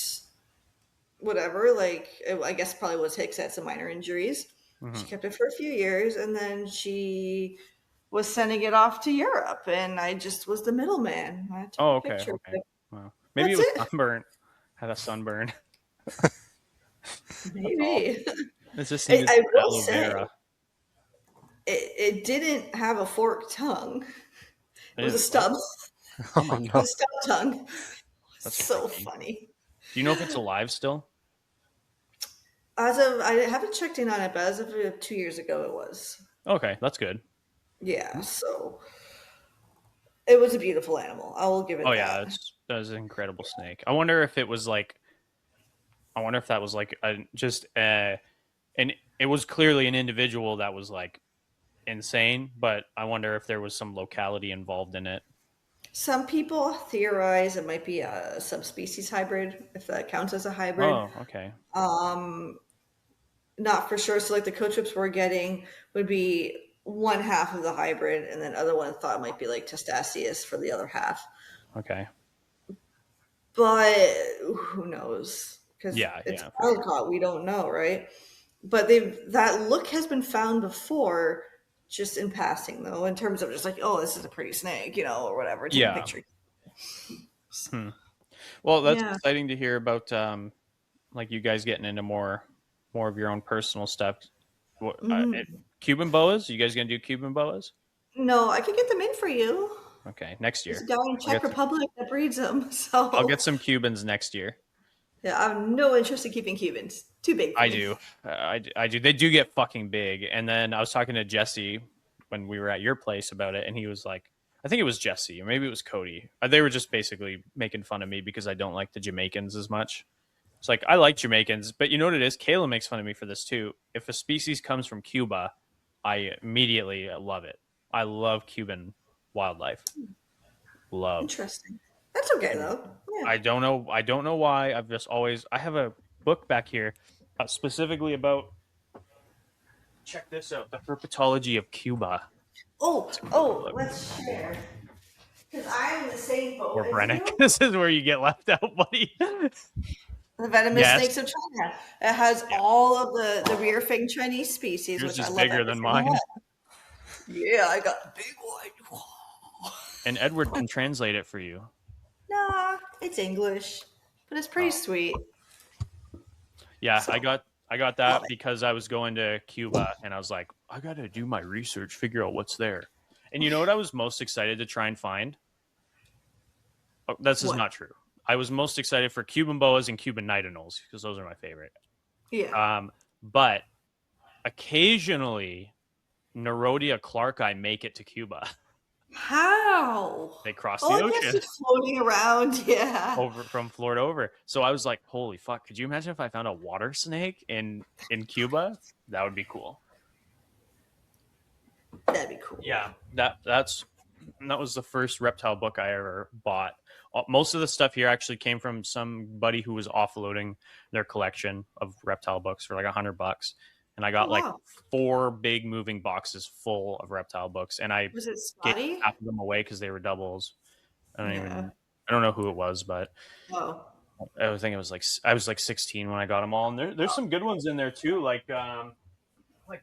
whatever. Like I guess probably was Hicks, had some minor injuries. She kept it for a few years, and then she was sending it off to Europe, and I just was the middleman. I took a Okay. picture of Okay. it. Wow. Maybe That's it was sunburnt. Had a sunburn. Maybe. It just I needed will aloe say, vera. it didn't have a forked tongue. It was a Ew. stub. Oh It no. was a stub tongue. That's So freaky. funny. Do you know if it's alive still? As of, I haven't checked in on it, but as of 2 years ago, it was. Okay, that's good. Yeah, so it was a beautiful animal. I will give it Oh that. yeah, that's an incredible snake. I wonder if it was like, I wonder if that was like and it was clearly an individual that was like insane, but I wonder if there was some locality involved in it. Some people theorize it might be a subspecies hybrid, if that counts as a hybrid. Oh, okay. Not for sure. So like the coach whips we're getting would be one half of the hybrid, and then other one thought it might be like Testaceus for the other half. Okay. But who knows? Because it's wild caught. We don't know, right? But that look has been found before, just in passing, though, in terms of just like, oh, this is a pretty snake, or whatever. Take a picture. Well, that's exciting to hear about. Like you guys getting into more of your own personal stuff. Cuban boas? You guys gonna do Cuban boas? No, I could get them in for you. Okay, next year. There's a guy in Czech Republic that breeds them, so I'll get some Cubans next year. Yeah, I have no interest in keeping Cubans. Too big. I do. I do. They do get fucking big. And then I was talking to Jesse when we were at your place about it, and he was like, I think it was Jesse, or maybe it was Cody. They were just basically making fun of me because I don't like the Jamaicans as much. It's like, I like Jamaicans, but you know what it is? Kayla makes fun of me for this too. If a species comes from Cuba, I immediately love it. I love Cuban wildlife. Love. Interesting. That's okay though. Yeah. I don't know why. I have a book back here specifically about. Check this out: the herpetology of Cuba. Let's share. Because I'm in the same boat. Or Brennick. This is where you get left out, buddy. The venomous Yes. snakes of China. It has all of the rear fang Chinese species, Yours which I is love. bigger every than single mine. one. Yeah, I got the big one. And Edward can translate it for you. Nah, it's English, but it's pretty sweet. Yeah, So, I got love that it. because I was going to Cuba and I was like, I gotta do my research, figure out what's there. And you know what I was most excited to try and find? Oh, this is What? not true. I was most excited for Cuban boas and Cuban night owls because those are my favorite. Yeah. But occasionally, Nerodia clarki make it to Cuba. How? They cross Oh, the I guess ocean just floating around. Yeah. over from Florida over. So I was like, holy fuck, could you imagine if I found a water snake in Cuba? That would be cool. That'd be cool. Yeah, that was the first reptile book I ever bought. Most of the stuff here actually came from somebody who was offloading their collection of reptile books for like $100, and I got Oh, like wow. 4 big moving boxes full of reptile books, and I Was it gave Scotty? half of them away because they were doubles. Yeah. I don't know who it was, but Oh. I think it was like I was like 16 when I got them all, and there's some good ones in there too, like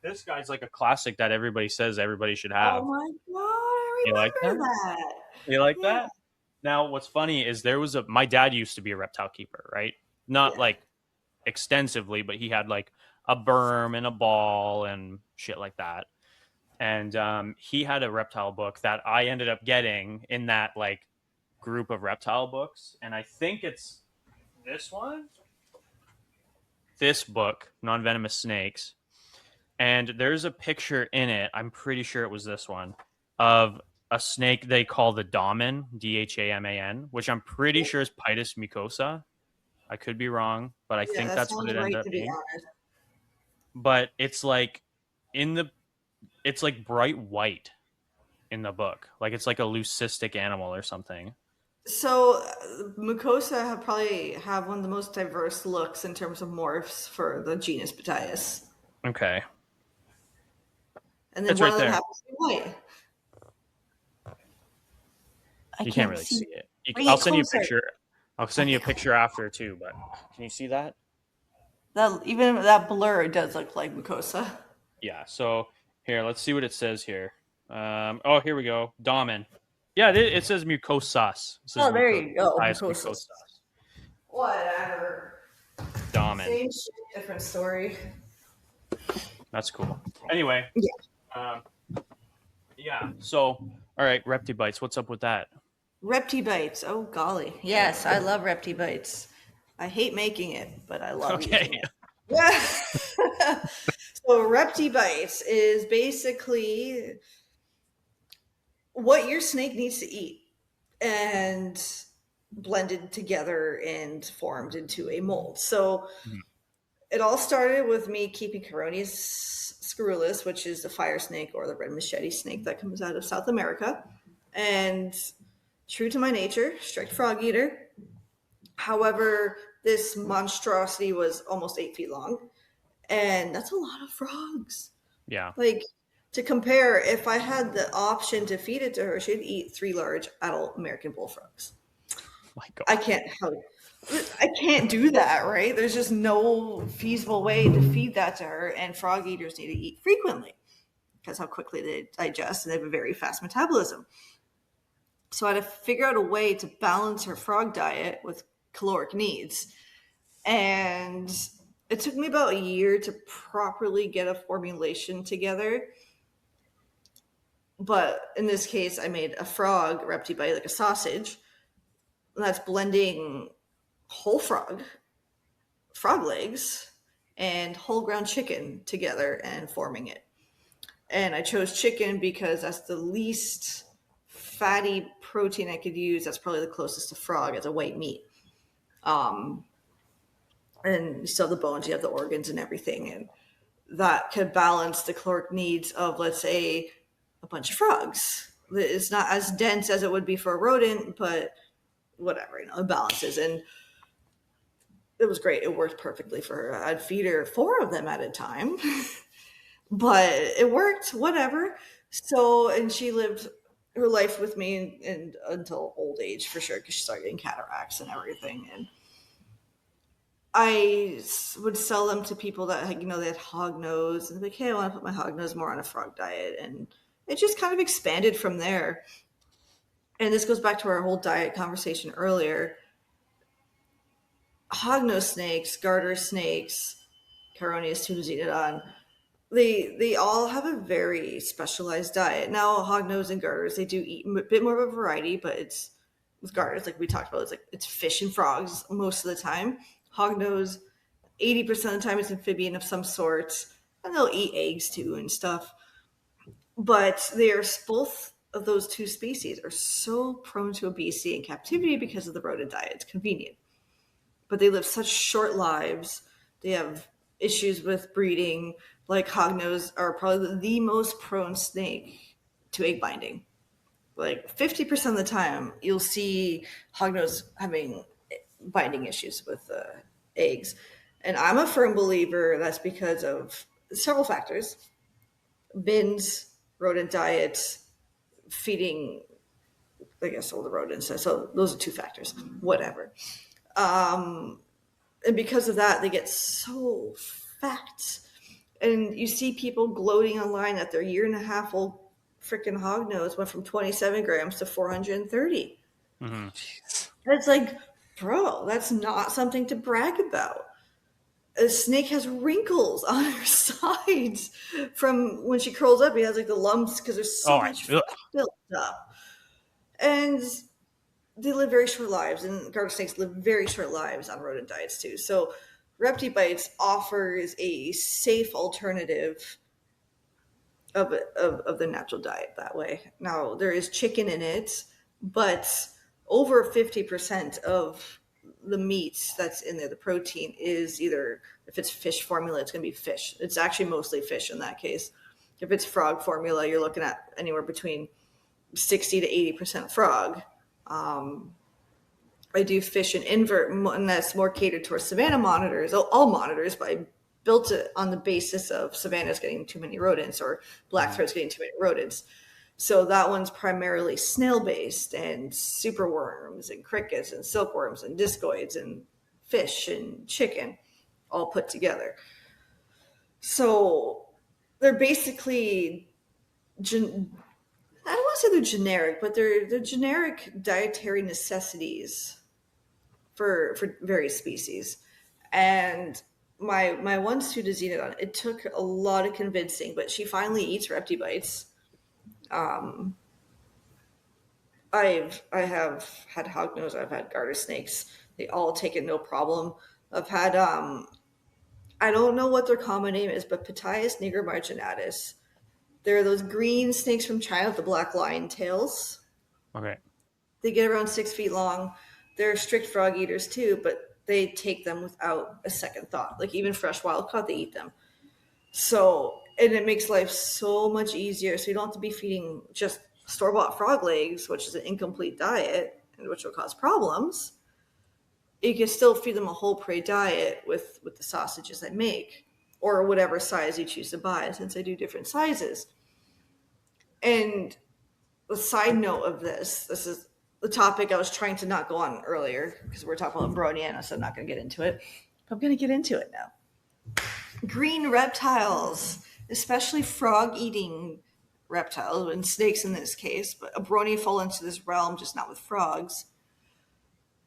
this guy's like a classic that everybody says everybody should Oh have. my god, I You like that? remember that. You like Yeah. that? Now, what's funny is my dad used to be a reptile keeper, right? Not Yeah. like extensively, but he had like a berm and a ball and shit like that. And he had a reptile book that I ended up getting in that like group of reptile books. And I think it's this one, this book, Non-Venomous Snakes. And there's a picture in it, I'm pretty sure it was this one, of a snake they call the Daman, Dhaman, which I'm pretty sure is Pitus mucosa. I could be wrong, but I Yeah, think that that's what sounds it ended right, up to be being. honest. But it's like it's like bright white in the book. Like it's like a leucistic animal or something. So, Mucosa probably have one of the most diverse looks in terms of morphs for the genus Batius. Okay. And then It's one right of them there. happens to be white. You can't really see it. Bring I'll it send you a closer. picture. I'll send you a picture after too, but can you see that? That even that blur does look like Mucosa. Yeah. So here, let's see what it says here. Oh, here we go. Daman. Yeah, it says mucosas. It says Oh, there you go. Pius Mucosa. mucosas. Whatever. Daman. Same shit, different story. That's cool. Anyway. Yeah. Yeah. So, all right, Reptibites. What's up with that? Reptibites. Oh golly. Yes, I love Reptibites. I hate making it, but I love using it. Yeah. So Reptibites is basically what your snake needs to eat and blended together and formed into a mold. So it all started with me keeping Coronis scurrilus, which is the fire snake or the red machete snake that comes out of South America. And true to my nature, strict frog eater. However, this monstrosity was almost 8 feet long. And that's a lot of frogs. Yeah. Like, to compare, if I had the option to feed it to her, she'd eat 3 large adult American bullfrogs. My God. I can't do that, right? There's just no feasible way to feed that to her, and frog eaters need to eat frequently because how quickly they digest, and they have a very fast metabolism. So I had to figure out a way to balance her frog diet with caloric needs. And it took me about a year to properly get a formulation together. But in this case, I made a frog reptibite, like a sausage. That's blending whole frog legs, and whole ground chicken together and forming it. And I chose chicken because that's the least fatty protein I could use. That's probably the closest to frog as a white meat. And you still have the bones, you have the organs and everything. And that could balance the caloric needs of, let's say, a bunch of frogs. It's not as dense as it would be for a rodent, but whatever, it balances. And it was great. It worked perfectly for her. I'd feed her 4 of them at a time, but it worked, whatever. So, and she lived her life with me until old age for sure, because she started getting cataracts and everything. And would sell them to people that had, they had hog nose, and like, hey, I want to put my hog nose more on a frog diet, and it just kind of expanded from there. And this goes back to our whole diet conversation earlier. Hognose snakes, garter snakes, Caroneus tunisianodon, they all have a very specialized diet. Now, hognose and garters, they do eat a bit more of a variety, but it's with garters, like we talked about, it's fish and frogs most of the time. Hognose, 80% of the time, it's amphibian of some sort, and they'll eat eggs too and stuff. But both of those two species are so prone to obesity and captivity because of the rodent diet. It's convenient. But they live such short lives. They have issues with breeding. Like hognose are probably the most prone snake to egg binding. Like 50% of the time, you'll see hognose having binding issues with eggs. And I'm a firm believer that's because of several factors. Bins, rodent diets, feeding, I guess, all the rodents. So those are two factors. Whatever. And because of that, they get so fat. And you see people gloating online that their 1.5-year-old old freaking hognose went from 27 grams to 430. Mm-hmm. And it's like, bro, that's not something to brag about. A snake has wrinkles on her sides from when she curls up. He has like the lumps because there's so much fat built up. And they live very short lives, and garter snakes live very short lives on rodent diets too. So Reptibites offers a safe alternative of the natural diet that way. Now, there is chicken in it, but over 50% of the meat that's in there, the protein, is either, if it's fish formula, it's going to be fish. It's actually mostly fish in that case. If it's frog formula, you're looking at anywhere between 60 to 80% frog. I do fish and invert, and that's more catered towards savanna monitors, all monitors, but I built it on the basis of savannas getting too many rodents or black throats getting too many rodents. So that one's primarily snail-based, and superworms and crickets and silkworms and discoids and fish and chicken all put together. So they're basically, I don't want to say they're generic, but they're generic dietary necessities for various species. And my one Pseudozonodon, it took a lot of convincing, but she finally eats Reptibites. I have had hognose, I've had garter snakes. They all take it no problem. I've had I don't know what their common name is, but Ptyas nigromarginatus. They're those green snakes from China with the black lion tails. Okay. They get around 6 feet long. They're strict frog eaters too, but they take them without a second thought. Like even fresh wild caught, they eat them. So, and it makes life so much easier. So you don't have to be feeding just store-bought frog legs, which is an incomplete diet, and which will cause problems. You can still feed them a whole prey diet with the sausages I make, or whatever size you choose to buy, since I do different sizes. And the side note of this is the topic I was trying to not go on earlier because we're talking about Broniana, so I'm not going to get into it. But I'm going to get into it now. Green reptiles, especially frog-eating reptiles, and snakes in this case, but Abronia fall into this realm, just not with frogs.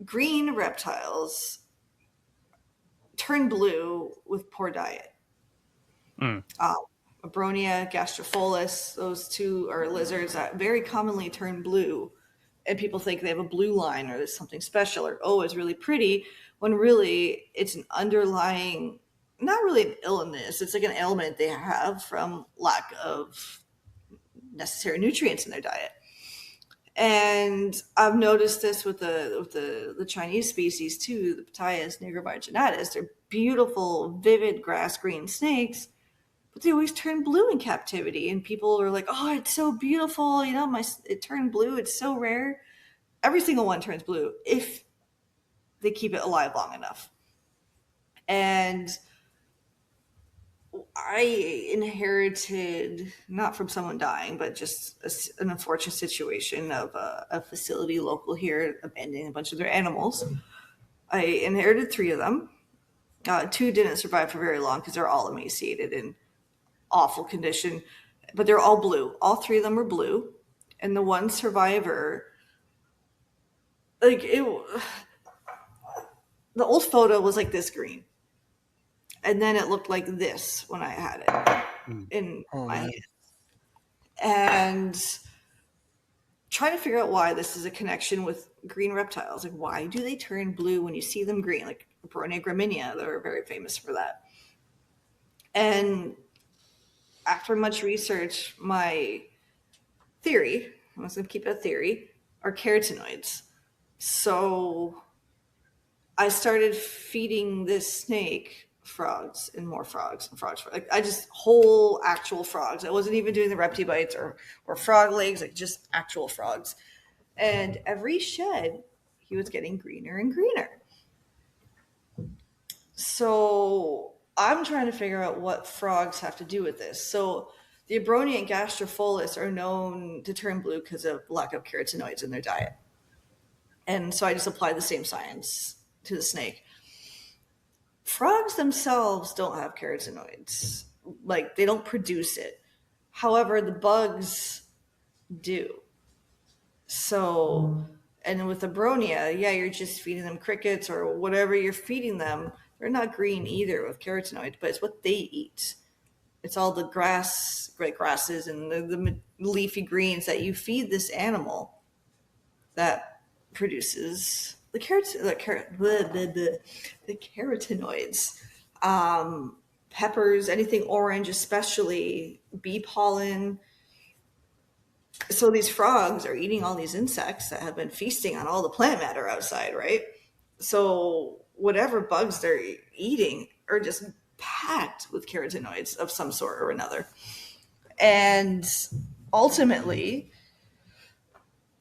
Green reptiles turn blue with poor diet. Abronia, gastrophilus, those two are lizards that very commonly turn blue. And people think they have a blue line or there's something special, or, oh, it's really pretty, when really it's an underlying, not really an illness, it's like an ailment they have from lack of necessary nutrients in their diet. And I've noticed this with the Chinese species too, the Ptyas nigromarginatus. They're beautiful, vivid grass green snakes, but they always turn blue in captivity. And people are like, oh, it's so beautiful. You know, it turned blue. It's so rare. Every single one turns blue if they keep it alive long enough. And I inherited, not from someone dying, but just an unfortunate situation of a facility local here abandoning a bunch of their animals. I inherited 3 of them. Two didn't survive for very long because they're all emaciated and awful condition, but they're all blue. All three of them were blue, and the one survivor, like it, the old photo was like this green, and then it looked like this when I had it in my hand. And trying to figure out why this is a connection with green reptiles. Like, why do they turn blue when you see them green? Like Bronia graminia, they're very famous for that. And after much research, my theory, I'm just going to keep it a theory, are carotenoids. So I started feeding this snake frogs and more frogs and frogs. Like I just whole actual frogs. I wasn't even doing the reptibites or frog legs, like just actual frogs. And every shed, he was getting greener and greener. So I'm trying to figure out what frogs have to do with this. So the Abronia and gastrophilus are known to turn blue because of lack of carotenoids in their diet. And so I just applied the same science to the snake. Frogs themselves don't have carotenoids. Like, they don't produce it. However, the bugs do. So, and with Abronia, yeah, you're just feeding them crickets or whatever you're feeding them. They're not green either with carotenoids, but it's what they eat. It's all the grasses and the leafy greens that you feed this animal that produces the carotenoids. Peppers, anything orange, especially bee pollen. So these frogs are eating all these insects that have been feasting on all the plant matter outside, right? So whatever bugs they're eating are just packed with carotenoids of some sort or another. And ultimately,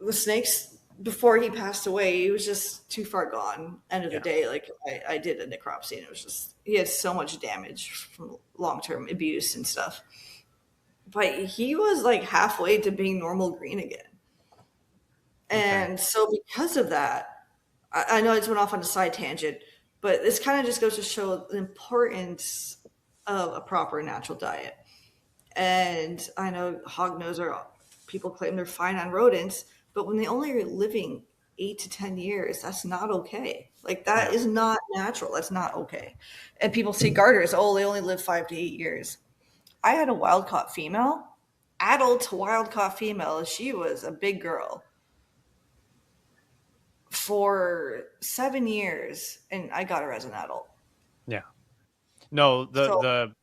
the snakes, before he passed away, he was just too far gone. End of the day, like I did a necropsy, and it was just, he had so much damage from long-term abuse and stuff. But he was like halfway to being normal green again. And so because of that, I know I just went off on a side tangent, but this kind of just goes to show the importance of a proper natural diet. And I know hognose are, people claim they're fine on rodents, but when they only are living 8 to 10 years, that's not okay. Like that is not natural. That's not okay. And people say garters, oh, they only live 5 to 8 years. I had a wild caught female, adult wild caught female. She was a big girl for 7 years, and I got her as an adult. Yeah. No, the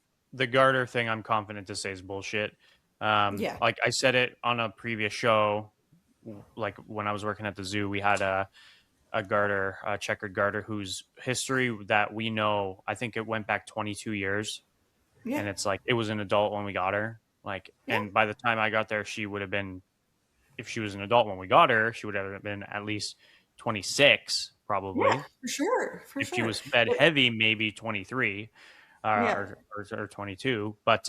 garter thing, I'm confident to say is bullshit. Like I said it on a previous show, like when I was working at the zoo, we had a garter, a checkered garter, whose history that we know, I think it went back 22 years. Yeah. And it's like, it was an adult when we got her. Like, and by the time I got there, she would have been, if she was an adult when we got her, she would have been at least 26, probably. Yeah, for sure. If she was fed heavy, maybe 23 or 22. But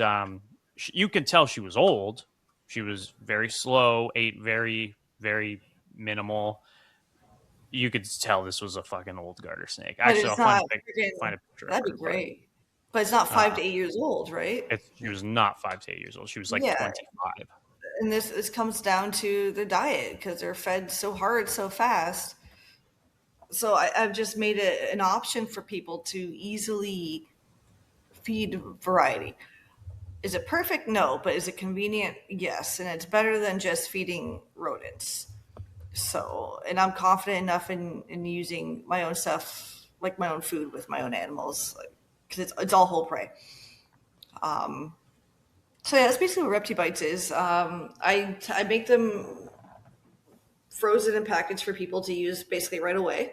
you could tell she was old. She was very slow, ate very, very minimal. You could tell this was a fucking old garter snake. Actually, I'll find a picture. That'd be great. But it's not 5 to 8 years old, right? She was not 5 to 8 years old. She was like 25. And this comes down to the diet because they're fed so hard, so fast. So I've just made it an option for people to easily feed variety. Is it perfect? No. But is it convenient? Yes. And it's better than just feeding rodents. So, and I'm confident enough in using my own stuff, like my own food with my own animals, because it's all whole prey. So yeah, that's basically what Reptibites is. I make them frozen and packaged for people to use basically right away.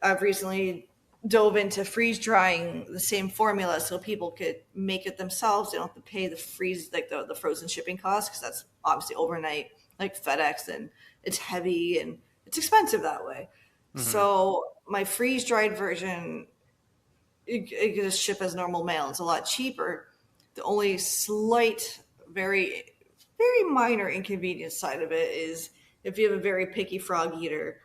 I've recently dove into freeze drying the same formula so people could make it themselves. They don't have to pay the freeze, like the frozen shipping costs, because that's obviously overnight, like FedEx, and it's heavy and it's expensive that way. Mm-hmm. So my freeze dried version, it can just ship as normal mail. It's a lot cheaper. The only slight, very, very minor inconvenience side of it is if you have a very picky frog eater,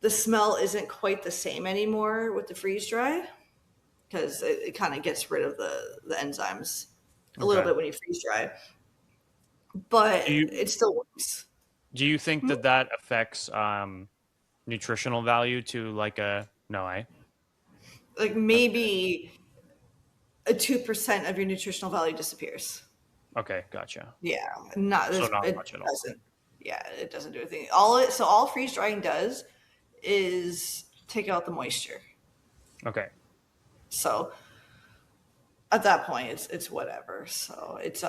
the smell isn't quite the same anymore with the freeze dry. because it kind of gets rid of the enzymes a little bit when you freeze dry. But it still works. Do you think that affects nutritional value to like a Like maybe a 2% of your nutritional value disappears. Okay, gotcha. Yeah, So not it much at all. doesn't. Yeah, it doesn't do anything. All freeze drying does is take out the moisture. Okay. So at that point, it's whatever. So it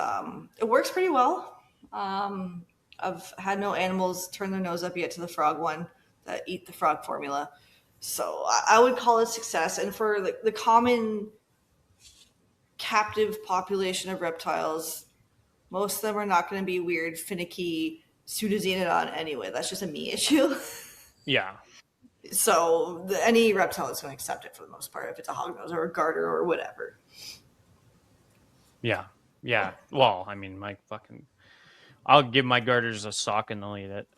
works pretty well. I've had no animals turn their nose up yet to the frog one that eat the frog formula. So I would call it success. And for the common captive population of reptiles, most of them are not going to be weird, finicky pseudoxanodon anyway. That's just a me issue. Yeah. So any reptile is going to accept it for the most part, if it's a hognose or a garter or whatever. Yeah. Yeah. Well, I mean, I'll give my garters a sock and they'll eat it.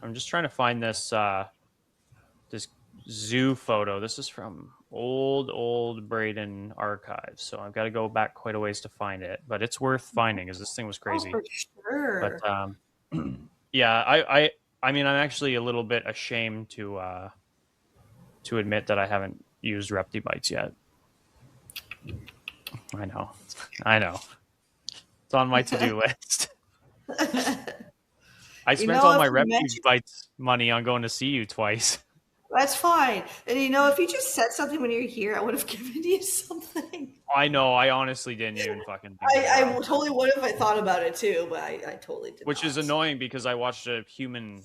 I'm just trying to find this this zoo photo. This is from old Braden archives, so I've got to go back quite a ways to find it. But it's worth finding, as this thing was crazy. Oh, for sure. But yeah, I mean, I'm actually a little bit ashamed to admit that I haven't used Reptibites yet. I know. It's on my to-do list. I spent all my Reptibites money on going to see you twice. That's fine. And if you just said something when you're here, I would have given you something. I know. I honestly didn't even fucking think I totally would have. I thought about it too, but I totally did. Which is annoying because I watched a human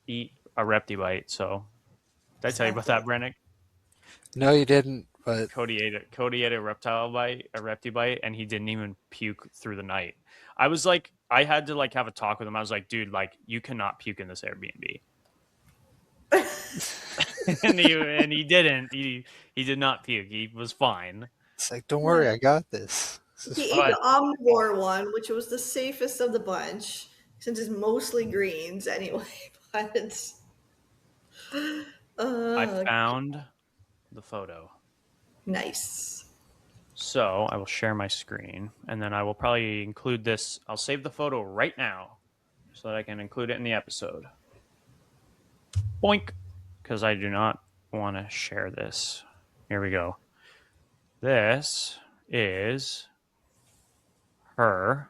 eat a Reptibite. So did I tell you about that, Brennick? No, you didn't. But Cody ate a Reptibite, and he didn't even puke through the night. I was like, I had to have a talk with him. I was like, dude, you cannot puke in this Airbnb. and he didn't. He did not puke. He was fine. It's like, don't worry, I got this. He ate the omnivore one, which was the safest of the bunch, since it's mostly greens anyway. But I found the photo. Nice. So I will share my screen, and then I will probably include this. I'll save the photo right now so that I can include it in the episode. Boink. Because I do not want to share this. Here we go. This is her.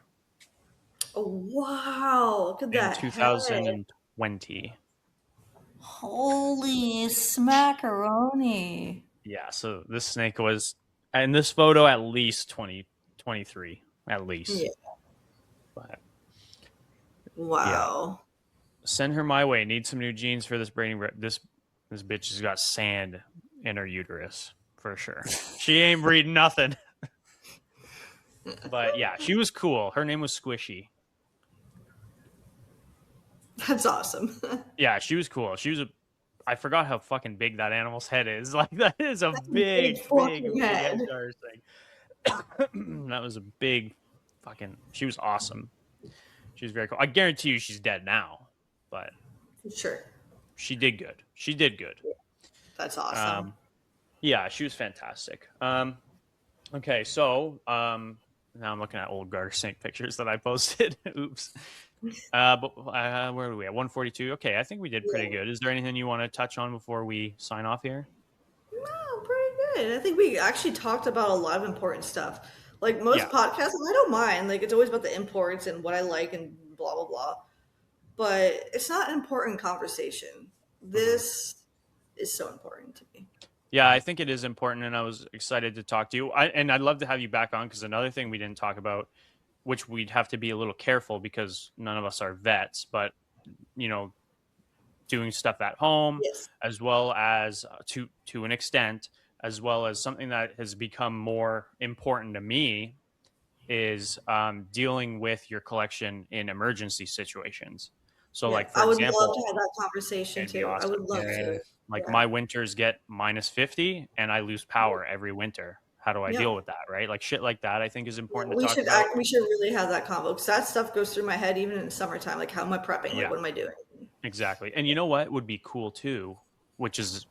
Oh, wow. Look at that. In 2020. Holy smackaroni. Yeah, so this snake was, in this photo, at least 23. At least. Yeah. But, wow. Yeah. Send her my way. Need some new genes for this breeding. This bitch has got sand in her uterus for sure. She ain't breeding nothing. But yeah, she was cool. Her name was Squishy. That's awesome. Yeah, she was cool. I forgot how fucking big that animal's head is. That is a big head. That was a big fucking. She was awesome. She was very cool. I guarantee you, she's dead now. But sure, she did good. She did good. That's awesome. Yeah, she was fantastic. Okay, so now I'm looking at old garter snake pictures that I posted. Oops. But where are we at? 142. Okay, I think we did pretty good. Is there anything you want to touch on before we sign off here? No, pretty good. I think we actually talked about a lot of important stuff. Like most podcasts, and I don't mind. It's always about the imports and what I like and blah blah blah. But it's not an important conversation. This is so important to me. Yeah, I think it is important, and I was excited to talk to you. And I'd love to have you back on, because another thing we didn't talk about, which we'd have to be a little careful because none of us are vets, but doing stuff at home, as well as to an extent, as well as something that has become more important to me, is dealing with your collection in emergency situations. So, for example, I would love to have that conversation too. Awesome. I would love to. My winters get -50 and I lose power every winter. How do I deal with that, right? Shit like that, I think is important to talk about. We should really have that convo, because that stuff goes through my head even in the summertime. How am I prepping? What am I doing? Exactly. And you know what would be cool too, which is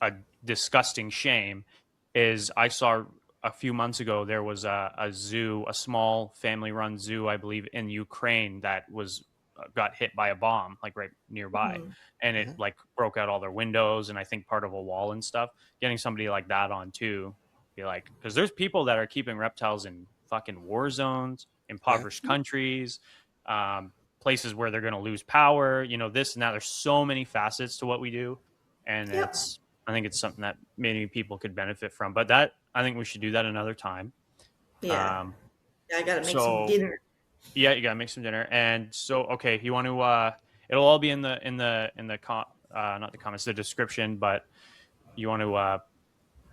a disgusting shame is I saw a few months ago there was a zoo, a small family-run zoo, I believe, in Ukraine that was got hit by a bomb like right nearby, and it like broke out all their windows and I think part of a wall and stuff. Getting somebody like that on too, be like, because there's people that are keeping reptiles in fucking war zones, impoverished countries, places where they're going to lose power, this and that. There's so many facets to what we do, and I think it's something that many people could benefit from. But I think we should do that another time. Yeah, I gotta make some so dinner. yeah, you gotta make some dinner. And so, okay, you want to? It'll all be in the not the comments, the description. But you want to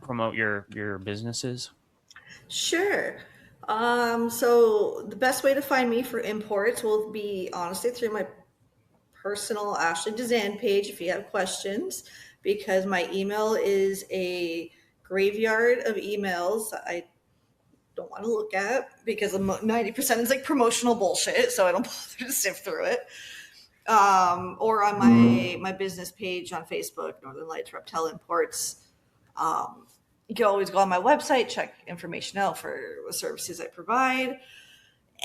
promote your businesses? Sure. So the best way to find me for imports will be honestly through my personal Ashley Dezan page if you have questions, because my email is a graveyard of emails I don't want to look at because 90% is like promotional bullshit, so I don't bother to sift through it. Or on my business page on Facebook, Northern Lights Reptile Imports. You can always go on my website, check information out for the services I provide.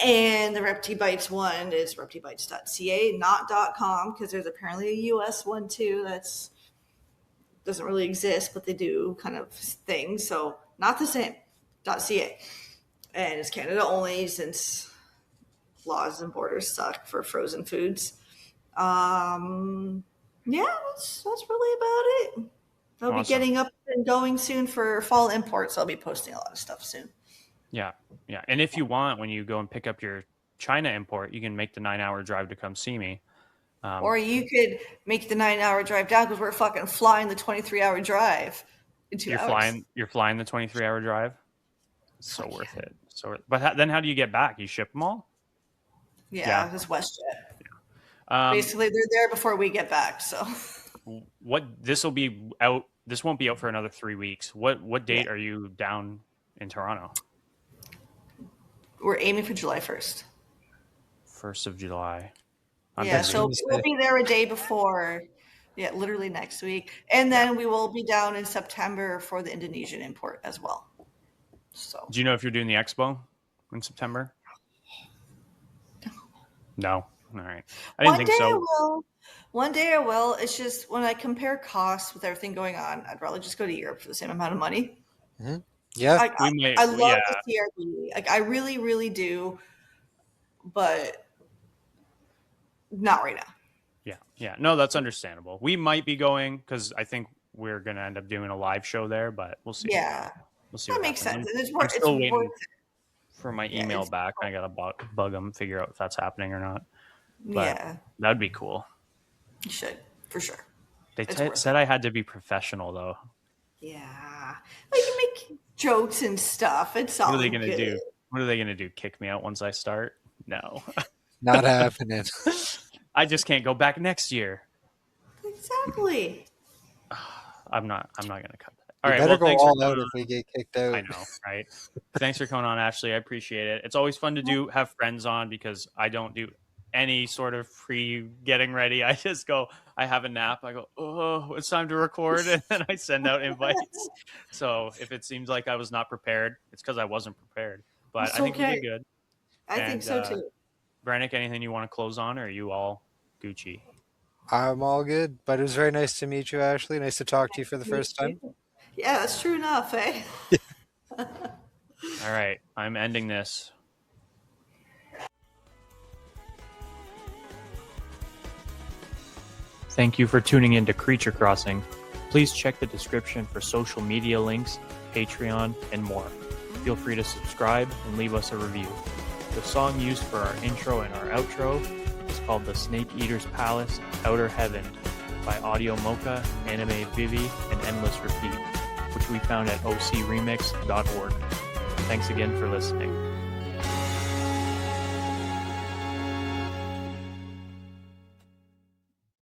And the ReptiBites one is reptibites.ca, not .com, because there's apparently a US one too that's doesn't really exist, but they do kind of things. So not the same. .ca. And it's Canada only since laws and borders suck for frozen foods. Yeah, that's really about it. I'll be getting up and going soon for fall imports. I'll be posting a lot of stuff soon. Yeah. And if you want, when you go and pick up your China import, you can make the 9-hour drive to come see me. Or you could make the 9-hour drive down because we're fucking flying the 23-hour drive in 2 hours. You're flying the 23-hour drive? It's so worth it. But then how do you get back? You ship them all? Yeah. It's WestJet. Basically, they're there before we get back. So this will be out. This won't be out for another 3 weeks. What date are you down in Toronto? We're aiming for July 1st. 1st of July. So we'll be there a day before. Yeah, literally next week. And then we will be down in September for the Indonesian import as well. So do you know if you're doing the expo in September? No. All right. I didn't think so. One day I will. It's just when I compare costs with everything going on, I'd rather just go to Europe for the same amount of money. Mm-hmm. Yeah. I love the CRB. Like I really, really do. But not right now. Yeah. No, that's understandable. We might be going because I think we're going to end up doing a live show there, but we'll see. Yeah. We'll see. That makes sense. I'm still waiting for my email back. I got to bug them, figure out if that's happening or not. But that'd be cool. You should, for sure. They said I had to be professional, though. Yeah. Like you make jokes and stuff. It's all What are they going to do? What are they going to do? Kick me out once I start? No. Not happening. I just can't go back next year. Exactly. I'm not going to cut that. All right. Better go all out if we get kicked out. I know, right? Thanks for coming on, Ashley. I appreciate it. It's always fun to have friends on because I don't do any sort of pre getting ready. I just go, I have a nap. I go, oh, it's time to record. And then I send out invites. So if it seems like I was not prepared, it's because I wasn't prepared. But I think we did good. I think so too. Brannick, anything you want to close on, or are you all Gucci? I'm all good, but it was very nice to meet you, Ashley. Nice to talk to you for the first time. Yeah, that's true enough, eh? All right, I'm ending this. Thank you for tuning in to Creature Crossing. Please check the description for social media links, Patreon, and more. Feel free to subscribe and leave us a review. The song used for our intro and our outro is called The Snake Eater's Palace, Outer Heaven by Audio Mocha, Anime Vivi, and Endless Repeat, which we found at ocremix.org. Thanks again for listening.